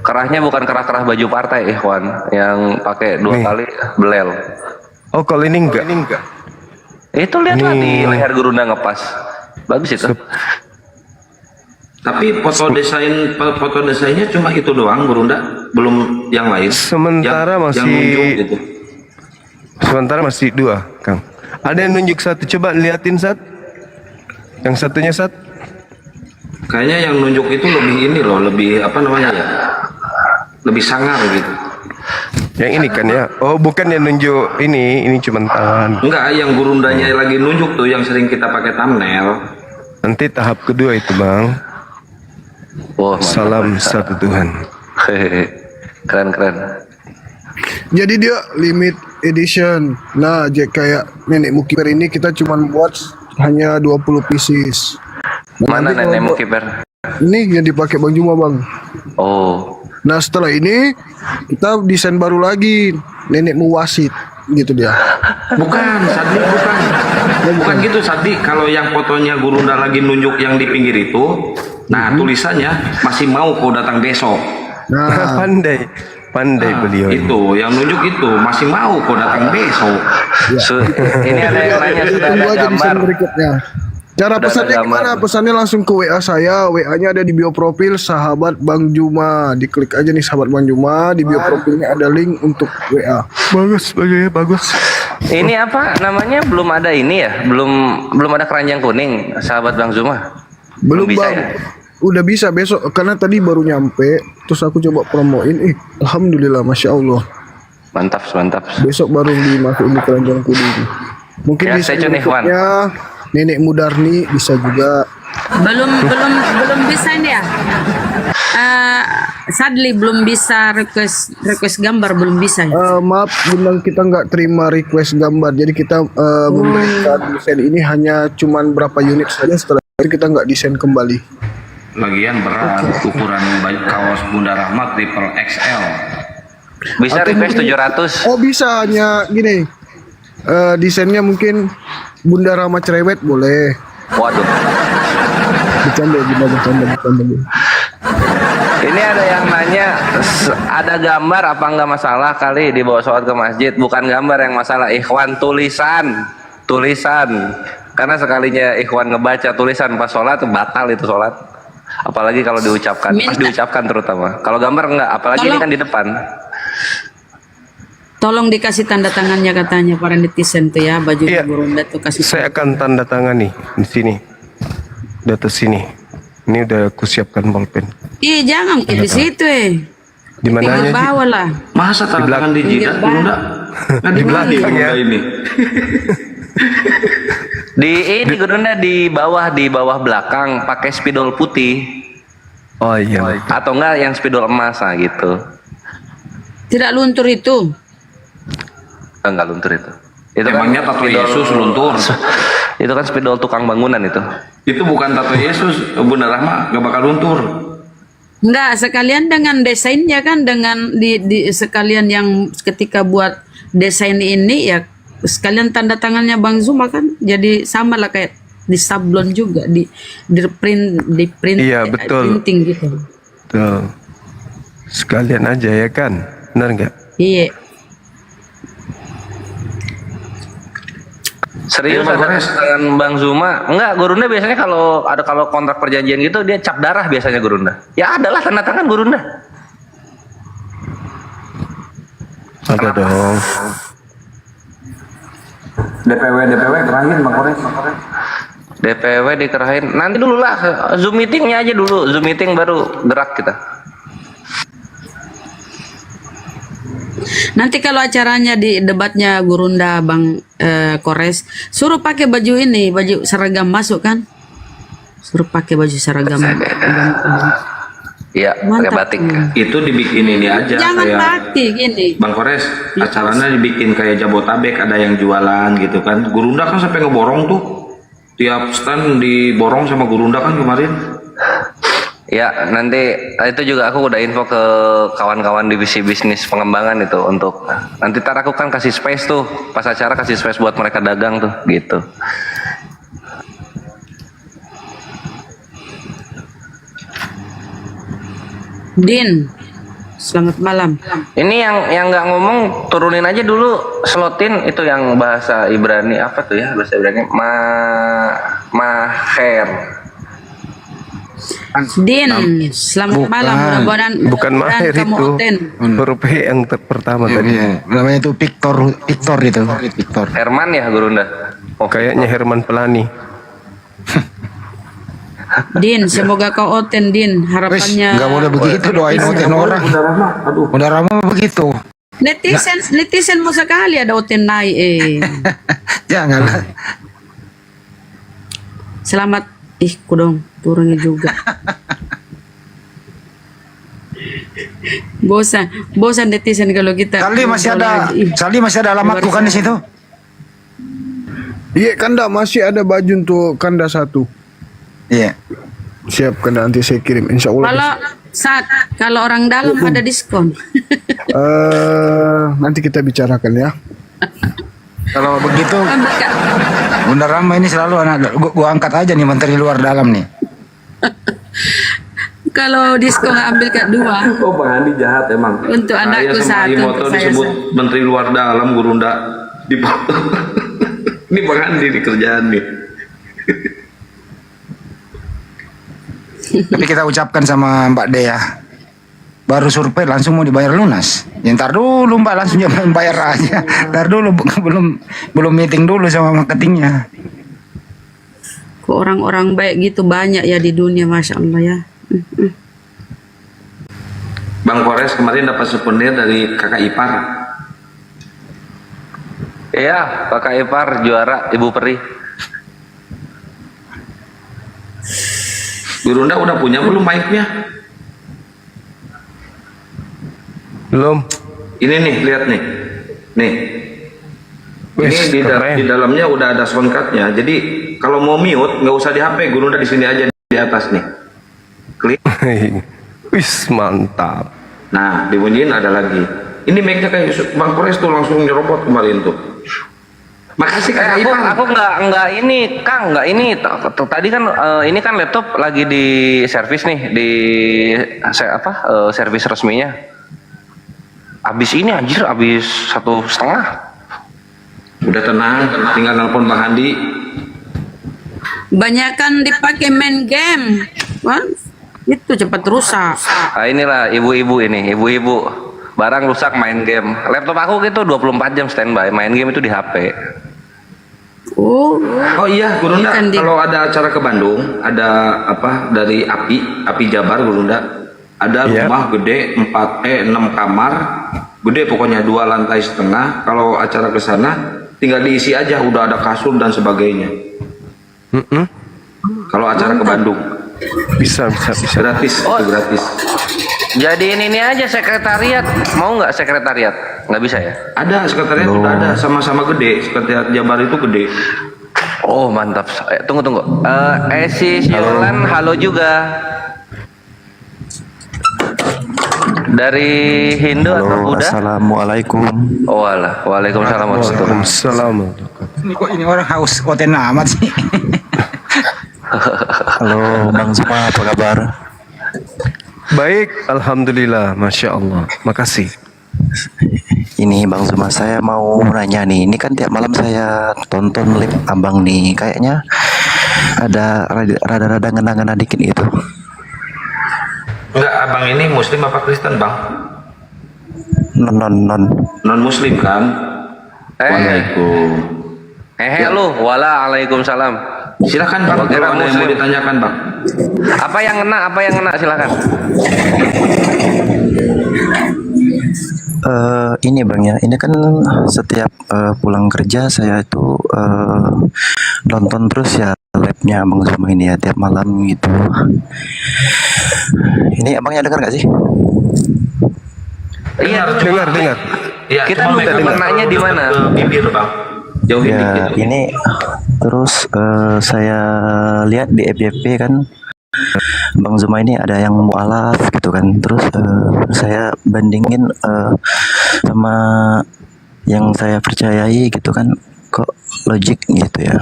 Kerahnya bukan kerah-kerah baju partai Ikhwan yang pakai 2 kali belel. Oh kalau ini enggak. Itu lihatlah di leher Gurunda ngepas. Bagus itu. Tapi foto desainnya cuma itu doang Gurunda, belum yang lain. Sementara yang nunjuk gitu. Sementara masih 2, Kang. Ada yang nunjuk 1, coba liatin Sat. Yang satunya Sat. Kayaknya yang nunjuk itu lebih ini loh, lebih apa namanya ya? Lebih sangar gitu. Yang ini kan ya. Oh, bukan yang nunjuk ini cuma tangan. Enggak, yang Gurundanya lagi nunjuk tuh yang sering kita pakai thumbnail. Nanti tahap kedua itu, Bang. Oh, salam satu Tuhan. Keren. Jadi dia limit edition. Nah, kayak nenek Mukiper ini kita cuma buat hanya 20 pieces. Mana nenek Mukiper? Ini yang dipakai Bang Juma, Bang. Oh. Nah, setelah ini kita desain baru lagi, nenek Muwasit gitu dia. Bukan, Sadi, bukan. Bukan gitu, Sadi. Kalau yang fotonya Gurunda lagi nunjuk yang di pinggir itu, nah tulisannya masih mau kau datang besok. Nah, pandai beliau ini. Itu yang nunjuk itu masih mau kok datang besok. Ini ada yang nanya sudah tunggu ada aja di gambar. scene berikutnya. Cara Sudah pesannya ada gambar. gimana? Pesannya langsung ke WA saya. WA-nya ada di bio profil sahabat Bang Juma. Diklik aja nih sahabat Bang Juma. Di bio profilnya ada link untuk WA. Bagus. Ini apa namanya? Belum ada ini ya? Belum ada keranjang kuning, sahabat Bang Zuma. Belum bisa Bang. ya? Udah bisa besok karena tadi baru nyampe. Terus aku coba promoin. Alhamdulillah, masya Allah. Mantap. Besok baru dimasukin di keranjang kuning. Mungkin Ya, di stay scene tune, Ikhwan. berikutnya Nenek Mudarni bisa juga. Belum bisa ini ya. Sadly belum bisa request gambar, belum bisa ya. Maaf, Bundang, kita nggak terima request gambar. Jadi kita memberikan desain ini hanya cuman berapa unit saja. Setelah itu kita nggak desain kembali. Lagian berat ukuran baju kaos Bunda Rahmat triple XL. Bisa Atau request mungkin- 700. Oh bisa, hanya gini. Desainnya mungkin Bunda Rama cerewet boleh. Waduh. Bercanda. Ini ada yang nanya, ada gambar apa nggak masalah kali dibawa sholat ke masjid? Bukan gambar yang masalah, Ikhwan, tulisan. Karena sekalinya Ikhwan ngebaca tulisan pas sholat, batal itu sholat. Apalagi kalau diucapkan, pas diucapkan terutama. Kalau gambar enggak, apalagi ini kan di depan. Tolong dikasih tanda tangannya katanya para netizen tuh ya, baju Gurunda tuh kasih. Saya akan tanda tangan nih di sini. Di atas sini. Ini udah aku siapkan bolpen. Ih, jangan di situ Di mana Tinggal aja? bawah lah. Masa tanda tangan di jidat Bunda? Di belakang ya. Ini. Di Gurunda di bawah belakang pakai spidol putih. Oh iya. Atau enggak yang spidol emas gitu. Tidak luntur itu. Enggak luntur itu. Itu Emangnya tato Yesus luntur? Itu kan spidol tukang bangunan itu. Itu bukan tato Yesus, Bunda Rahma gak bakal luntur. Enggak, sekalian dengan desainnya kan, dengan di sekalian yang ketika buat desain ini ya sekalian tanda tangannya Bang Zuma kan, jadi sama lah kayak di sablon juga, di print Iya, betul. printing gitu. Tuh. Sekalian aja ya kan? Benar nggak? Iya. Serius ada dengan Bang Zuma? Enggak, Gurunda biasanya kalau kontrak perjanjian gitu dia cap darah biasanya Gurunda. Ya adalah tanda tangan Gurunda. Ada dong. DPW kerahin Bang Kores. DPW dikerahin. Nanti dulu lah, Zoom meetingnya aja dulu. Zoom meeting baru gerak kita. Nanti kalau acaranya di debatnya Gurunda Bang Kores, suruh pakai baju ini, baju seragam masuk kan? Suruh pakai baju seragam. Iya, pakai batik. Itu dibikin ini aja Jangan kayak batik ini. Bang Kores, acaranya dibikin kayak Jabotabek, ada yang jualan gitu kan. Gurunda kan sampai ngeborong tuh. Tiap stand diborong sama Gurunda kan kemarin. Ya, nanti itu juga aku udah info ke kawan-kawan divisi bisnis pengembangan itu untuk nanti tar aku kan kasih space tuh pas acara, kasih space buat mereka dagang tuh gitu. Din, selamat malam. Ini yang nggak ngomong turunin aja dulu, slotin itu yang bahasa Ibrani apa tuh ya, bahasa Ibrani maher. Din, selamat malam. Mudah-mudahan Bukan Maher kamu itu. oten. Huruf P yang pertama tadi. Namanya itu Victor itu. Victor. Herman ya Gurunda. Oh, kayaknya Herman Pelani. Din, semoga kau oten Din. Harapannya. Nggak boleh begitu, doain oten orang. Udah Rama begitu. Netizen mau sekali ada oten naik Janganlah. Selamat kudong turunnya juga. bosan netizen kalau kita. Saldi masih ada alamatku kan di situ. Iya, Kanda masih ada baju untuk Kanda 1. Iya. Siap Kanda, nanti saya kirim insya Allah. Kalau orang dalam ada diskon. Nanti kita bicarakan ya. Kalau begitu Bunda Rama ini selalu gua angkat aja nih menteri luar dalam nih. kalau Disko nggak ambil kedua. Oh Bang Andi jahat emang. Untuk anakku Saya sama satu, Imoto saya disebut Menteri Luar Dalam, Gurunda dipoto. Ini Bang Andi di kerjaan nih. Tapi kita ucapkan sama Mbak Dea, baru survei langsung mau dibayar lunas. Ya, ntar dulu Mbak, langsung jangan bayar aja. Ntar dulu, belum meeting dulu sama marketingnya. Kok orang-orang baik gitu banyak ya di dunia, Masya Allah ya. Bang Kores kemarin dapat souvenir dari kakak ipar. Iya, kakak ipar juara Ibu Peri. Gurunda udah punya belum mic-nya? Belum. Ini nih, lihat nih. Nih. Ini di dalamnya udah ada sound card-nya. Jadi kalau mau mute nggak usah di HP, Gurunda di sini aja di atas nih. Klik. Wis mantap. Nah, dibunyiin ada lagi. Ini mic-nya kayak Bang Kores tuh langsung nyerobot kemarin tuh. Makasih kakak ipar. Aku nggak ini, Kang, nggak ini. Tadi kan ini kan laptop lagi di servis nih di servis resminya. Abis ini anjir, abis 1,5. Udah tenang, tinggal nelpon Bang Andi. Banyakan dipakai main game, Bang. Itu cepat rusak. Nah, inilah ibu-ibu ini, ibu-ibu. Barang rusak main game. Laptop aku gitu 24 jam standby, main game itu di HP. Oh Iya, Gurunda, kalau ada acara ke Bandung, ada apa dari Api Jabar, Gurunda, ada rumah gede 6 kamar, gede pokoknya 2 lantai setengah. Kalau acara ke sana, tinggal diisi aja, udah ada kasur dan sebagainya. Kalau acara ke Bandung, bisa. Gratis, itu gratis. Jadi ini aja sekretariat, mau nggak sekretariat? Nggak bisa ya? Ada sekretariat, udah ada, sama-sama gede. Sekretariat Jabar itu gede. Oh mantap. Tunggu. Si Yolan, halo juga. Dari Hindu atau Buddha? Assalamualaikum. Waalaikumsalam. Ini kok ini orang haus konten amat sih. Halo Bang Zuma, apa kabar? Baik, alhamdulillah, masya Allah. Makasih. Ini Bang Zuma, saya mau nanya nih. Ini kan tiap malam saya tonton live abang nih. Kayaknya ada rada-rada ngena-ngena dikit gitu. Enggak, abang ini Muslim apa Kristen, Bang? Non Muslim kan? Waalaikumsalam. Silakan Bang, kalau ada yang mau ditanyakan Bang. Apa yang kena silakan. Ini Bang ya, ini kan setiap pulang kerja saya itu nonton terus ya live-nya Abang Zuma ini ya tiap malam gitu. Ini abangnya dengar gak sih? Iya, dengar. Ya, kita lupa menanya di mana? Bibir Bang. Jauhin ya, dikit. ini terus saya lihat di FYP kan Bang Zuma ini ada yang mualaf gitu kan. Terus saya bandingin sama yang saya percayai gitu kan, kok logik gitu ya.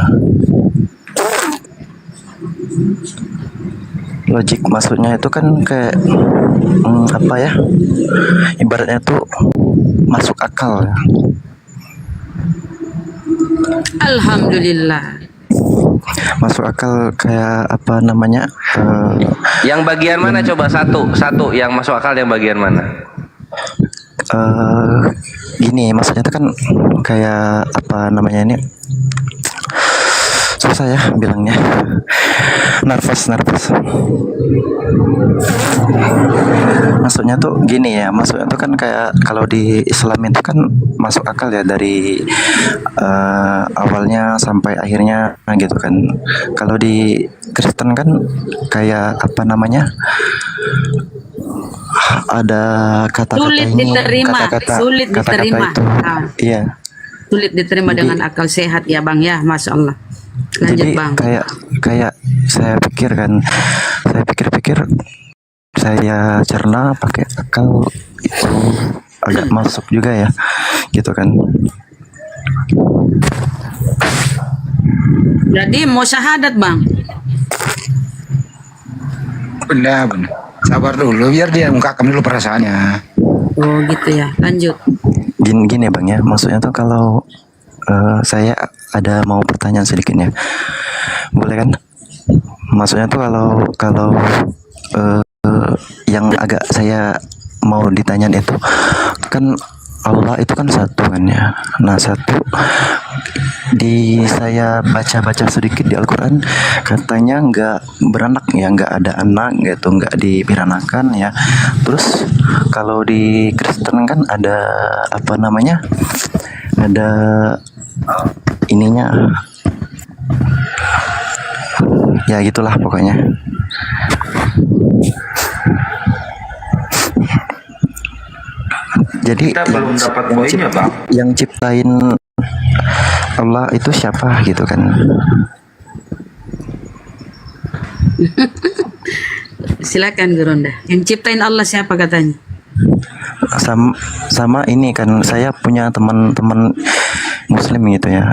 Logik maksudnya itu kan kayak apa ya, ibaratnya tuh masuk akal ya. Alhamdulillah. Masuk akal kayak apa namanya? Yang bagian mana coba satu yang masuk akal yang bagian mana? Gini maksudnya itu kan kayak apa namanya ini? Susah ya bilangnya. Nervous. Maksudnya tuh gini ya, maksudnya tuh kan kayak kalau di Islam itu kan masuk akal ya dari awalnya sampai akhirnya gitu kan. Kalau di Kristen kan kayak apa namanya? Ada kata-kata ini, kata-kata itu. Iya. Sulit diterima dengan akal sehat ya Bang ya, Masya Allah. Lanjut Jadi Bang. kayak saya pikir kan, saya pikir-pikir, saya cerna pakai akal itu agak masuk juga ya, gitu kan. Jadi mau syahadat Bang? Benar. Sabar dulu, biar dia ungkapkan dulu perasaannya. Oh gitu ya, lanjut. Gini Bang ya, maksudnya tuh kalau saya ada mau pertanyaan sedikit ya, boleh kan? Maksudnya tuh kalau yang agak saya mau ditanyain itu kan Allah itu kan satu kan ya. Nah satu saya baca-baca sedikit di Al-Quran katanya nggak beranak ya, nggak ada anak gitu, nggak dipiranakan ya. Terus kalau di Kristen kan ada apa namanya, ada ininya ya gitulah pokoknya. Jadi Kita belum dapat poinnya, Bang. yang ciptain Allah itu siapa gitu kan? Silakan Geronda. Yang ciptain Allah siapa katanya? Sama ini kan, saya punya teman-teman Muslim gitu ya.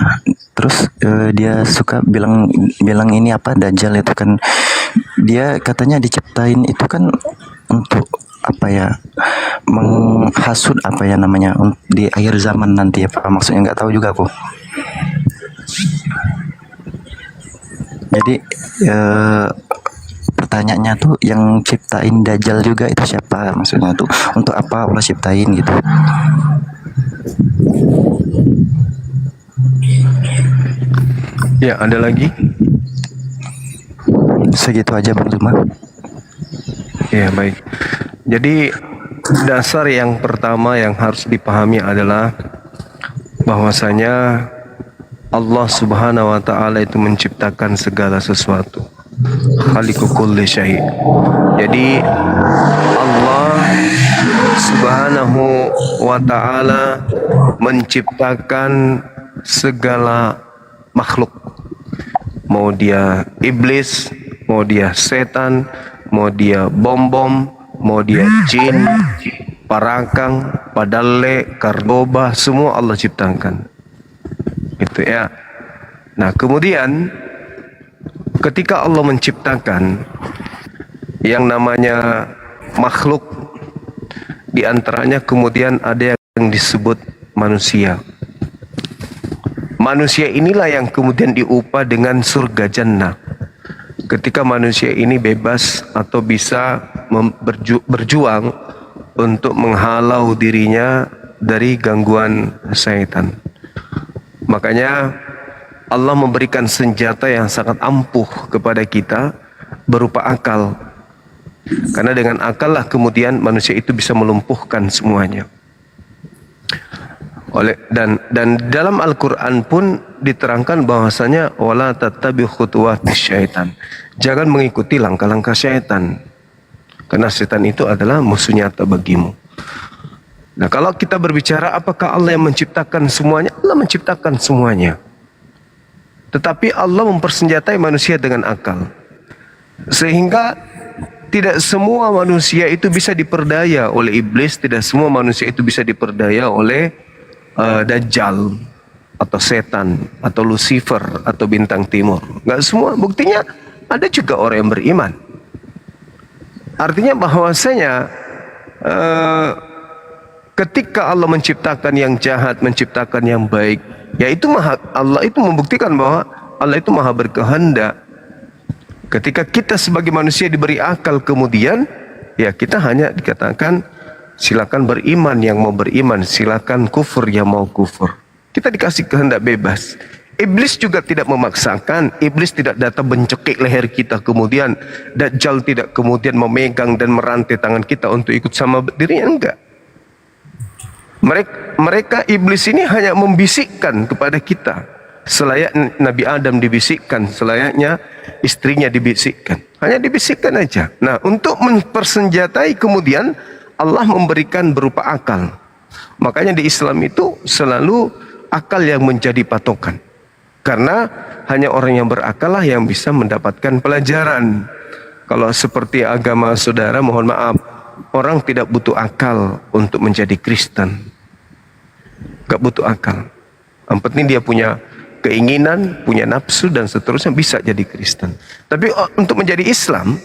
Terus dia suka bilang ini apa, Dajjal itu kan, dia katanya diciptain itu kan untuk apa ya, menghasut apa ya namanya di akhir zaman nanti, apa maksudnya nggak tahu juga aku. Jadi pertanyaannya tuh yang ciptain Dajjal juga itu siapa, maksudnya tuh untuk apa Allah ciptain gitu. Ya, ada lagi? Segitu aja Bang Zuma. Ya, baik. Jadi dasar yang pertama yang harus dipahami adalah bahwasanya Allah Subhanahu wa taala itu menciptakan segala sesuatu. Khaliqu kulli syai'. Jadi Allah Subhanahu wa taala menciptakan segala makhluk. Mau dia iblis, mau dia setan, mau dia bom-bom, mau dia jin, parakang, padalle, kardoba, semua Allah ciptakan. Itu ya. Nah, kemudian ketika Allah menciptakan yang namanya makhluk, di antaranya kemudian ada yang disebut manusia. Manusia inilah yang kemudian diupah dengan surga jannah. Ketika manusia ini bebas atau bisa berjuang untuk menghalau dirinya dari gangguan syaitan. Makanya Allah memberikan senjata yang sangat ampuh kepada kita berupa akal. Karena dengan akal lah kemudian manusia itu bisa melumpuhkan semuanya. Dan dalam Al-Quran pun diterangkan bahwasanya wala tattabi khutuwatis syaitan. Jangan mengikuti langkah-langkah syaitan. Karena syaitan itu adalah musuh nyata bagimu. Nah, kalau kita berbicara apakah Allah yang menciptakan semuanya? Allah menciptakan semuanya. Tetapi Allah mempersenjatai manusia dengan akal. Sehingga tidak semua manusia itu bisa diperdaya oleh iblis, tidak semua manusia itu bisa diperdaya oleh Dajjal atau setan atau Lucifer atau bintang timur. Nggak semua. Buktinya ada juga orang yang beriman. Artinya bahwasanya ketika Allah menciptakan yang jahat, menciptakan yang baik, yaitu Allah itu membuktikan bahwa Allah itu maha berkehendak. Ketika kita sebagai manusia diberi akal kemudian, ya kita hanya dikatakan silakan beriman yang mau beriman, silakan kufur yang mau kufur. Kita dikasih kehendak bebas. Iblis juga tidak memaksakan. Iblis tidak datang mencekik leher kita kemudian. Dajjal tidak kemudian memegang dan merantai tangan kita untuk ikut sama dirinya, enggak. Mereka iblis ini hanya membisikkan kepada kita. Selayaknya Nabi Adam dibisikkan, selayaknya istrinya dibisikkan. Hanya dibisikkan aja. Nah, untuk mempersenjatai kemudian Allah memberikan berupa akal. Makanya di Islam itu selalu akal yang menjadi patokan. Karena hanya orang yang berakal lah yang bisa mendapatkan pelajaran. Kalau seperti agama saudara, mohon maaf, orang tidak butuh akal untuk menjadi Kristen. Gak butuh akal. Yang penting dia punya keinginan, punya nafsu dan seterusnya, bisa jadi Kristen. Tapi untuk menjadi Islam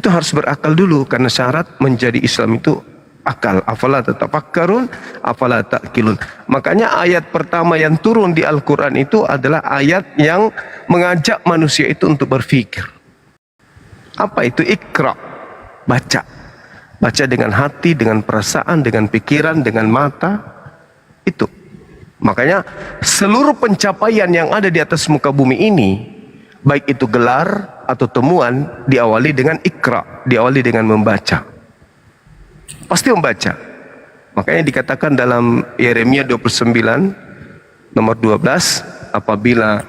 Itu harus berakal dulu, karena syarat menjadi Islam itu akal. Afala tatafakkarun, afala ta'qilun. Makanya ayat pertama yang turun di Al-Quran itu adalah ayat yang mengajak manusia itu untuk berpikir. Apa itu? Iqra, baca. Baca dengan hati, dengan perasaan, dengan pikiran, dengan mata. Itu. Makanya seluruh pencapaian yang ada di atas muka bumi ini, baik itu gelar atau temuan, diawali dengan ikra, diawali dengan membaca. Pasti membaca. Makanya dikatakan dalam Yeremia 29 nomor 12, apabila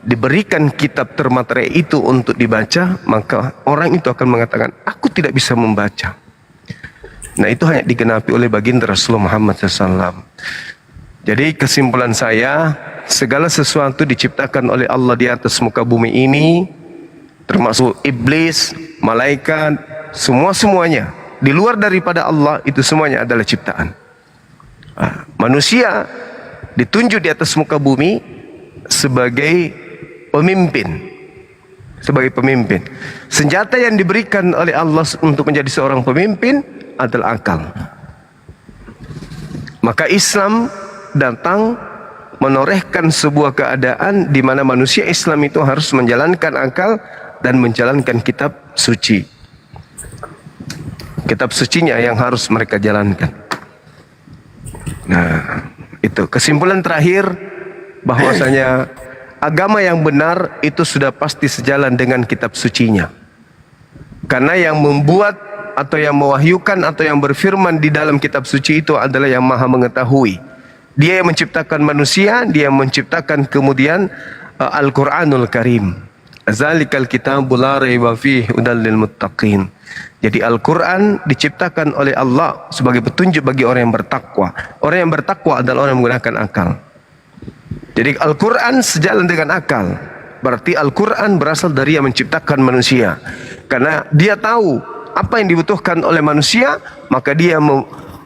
diberikan kitab termaterai itu untuk dibaca, maka orang itu akan mengatakan, aku tidak bisa membaca. Nah, itu hanya digenapi oleh baginda Rasulullah Muhammad SAW. Jadi kesimpulan saya, segala sesuatu diciptakan oleh Allah di atas muka bumi ini, termasuk iblis, malaikat, semuanya di luar daripada Allah, itu semuanya adalah ciptaan. Manusia ditunjuk di atas muka bumi sebagai pemimpin. Sebagai pemimpin. Senjata yang diberikan oleh Allah untuk menjadi seorang pemimpin adalah akal. Maka Islam datang menorehkan sebuah keadaan di mana manusia Islam itu harus menjalankan akal dan menjalankan kitab suci. Kitab sucinya yang harus mereka jalankan. Nah, itu kesimpulan terakhir, bahwasanya agama yang benar itu sudah pasti sejalan dengan kitab sucinya. Karena yang membuat atau yang mewahyukan atau yang berfirman di dalam kitab suci itu adalah yang maha mengetahui. Dia yang menciptakan manusia, dia yang menciptakan kemudian Al-Quranul Karim. Zalikal kitabul la raiba fihi hudal lil muttaqin. Jadi Al-Quran diciptakan oleh Allah sebagai petunjuk bagi orang yang bertakwa. Orang yang bertakwa adalah orang yang menggunakan akal. Jadi Al-Quran sejalan dengan akal. Berarti Al-Quran berasal dari yang menciptakan manusia. Karena dia tahu apa yang dibutuhkan oleh manusia, maka dia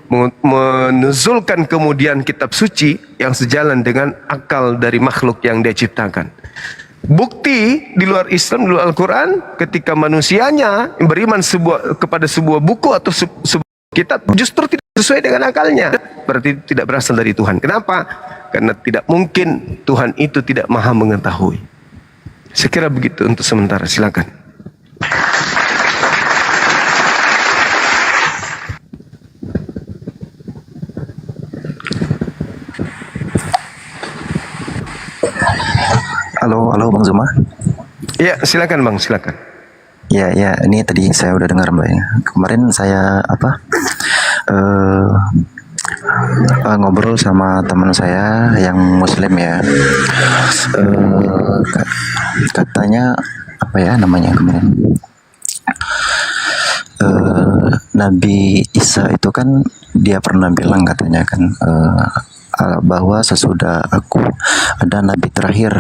menuzulkan kemudian kitab suci yang sejalan dengan akal dari makhluk yang dia ciptakan. Bukti di luar Islam, di luar Al-Quran, ketika manusianya beriman kepada sebuah buku atau sebuah kitab, justru tidak sesuai dengan akalnya, berarti tidak berasal dari Tuhan. Kenapa? Karena tidak mungkin Tuhan itu tidak maha mengetahui. Saya kira begitu untuk sementara. Silakan. Halo Bang Zuma. Ya, silakan Bang, silakan. Ya, ini tadi saya udah dengar Mbak ya. Kemarin saya ngobrol sama teman saya yang Muslim ya. Katanya apa ya namanya kemarin? Nabi Isa itu kan dia pernah bilang katanya kan bahwa sesudah aku ada nabi terakhir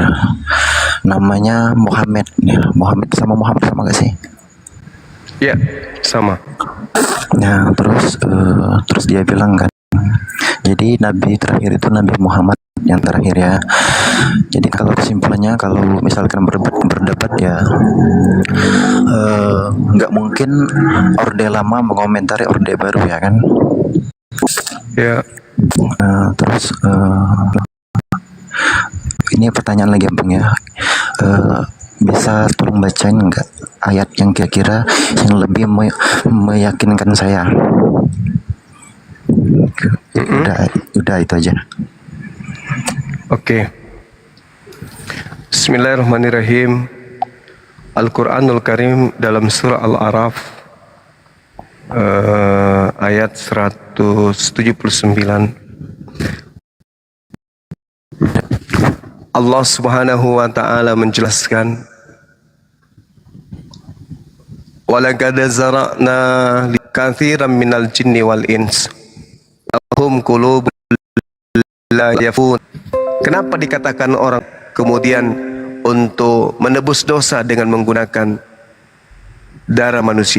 namanya Muhammad. Muhammad sama gak sih? Ya, sama. Nah, terus dia bilang kan, jadi nabi terakhir itu Nabi Muhammad yang terakhir ya. Jadi kalau kesimpulannya, kalau misalkan berdebat ya, nggak mungkin orde lama mengomentari orde baru ya kan? Ya. Terus ini pertanyaan lagi Bang ya, bisa tolong bacain nggak ayat yang kira-kira yang lebih meyakinkan saya? Udah itu aja. Oke. Bismillahirrahmanirrahim. Al-Quranul Karim dalam surah Al-A'raf ayat 179. Allah Subhanahu wa taala menjelaskan, walaqad zara'na likatsiran minal jinni wal ins lahum qulubun la yafun. Kenapa dikatakan orang kemudian untuk menebus dosa dengan menggunakan darah manusia?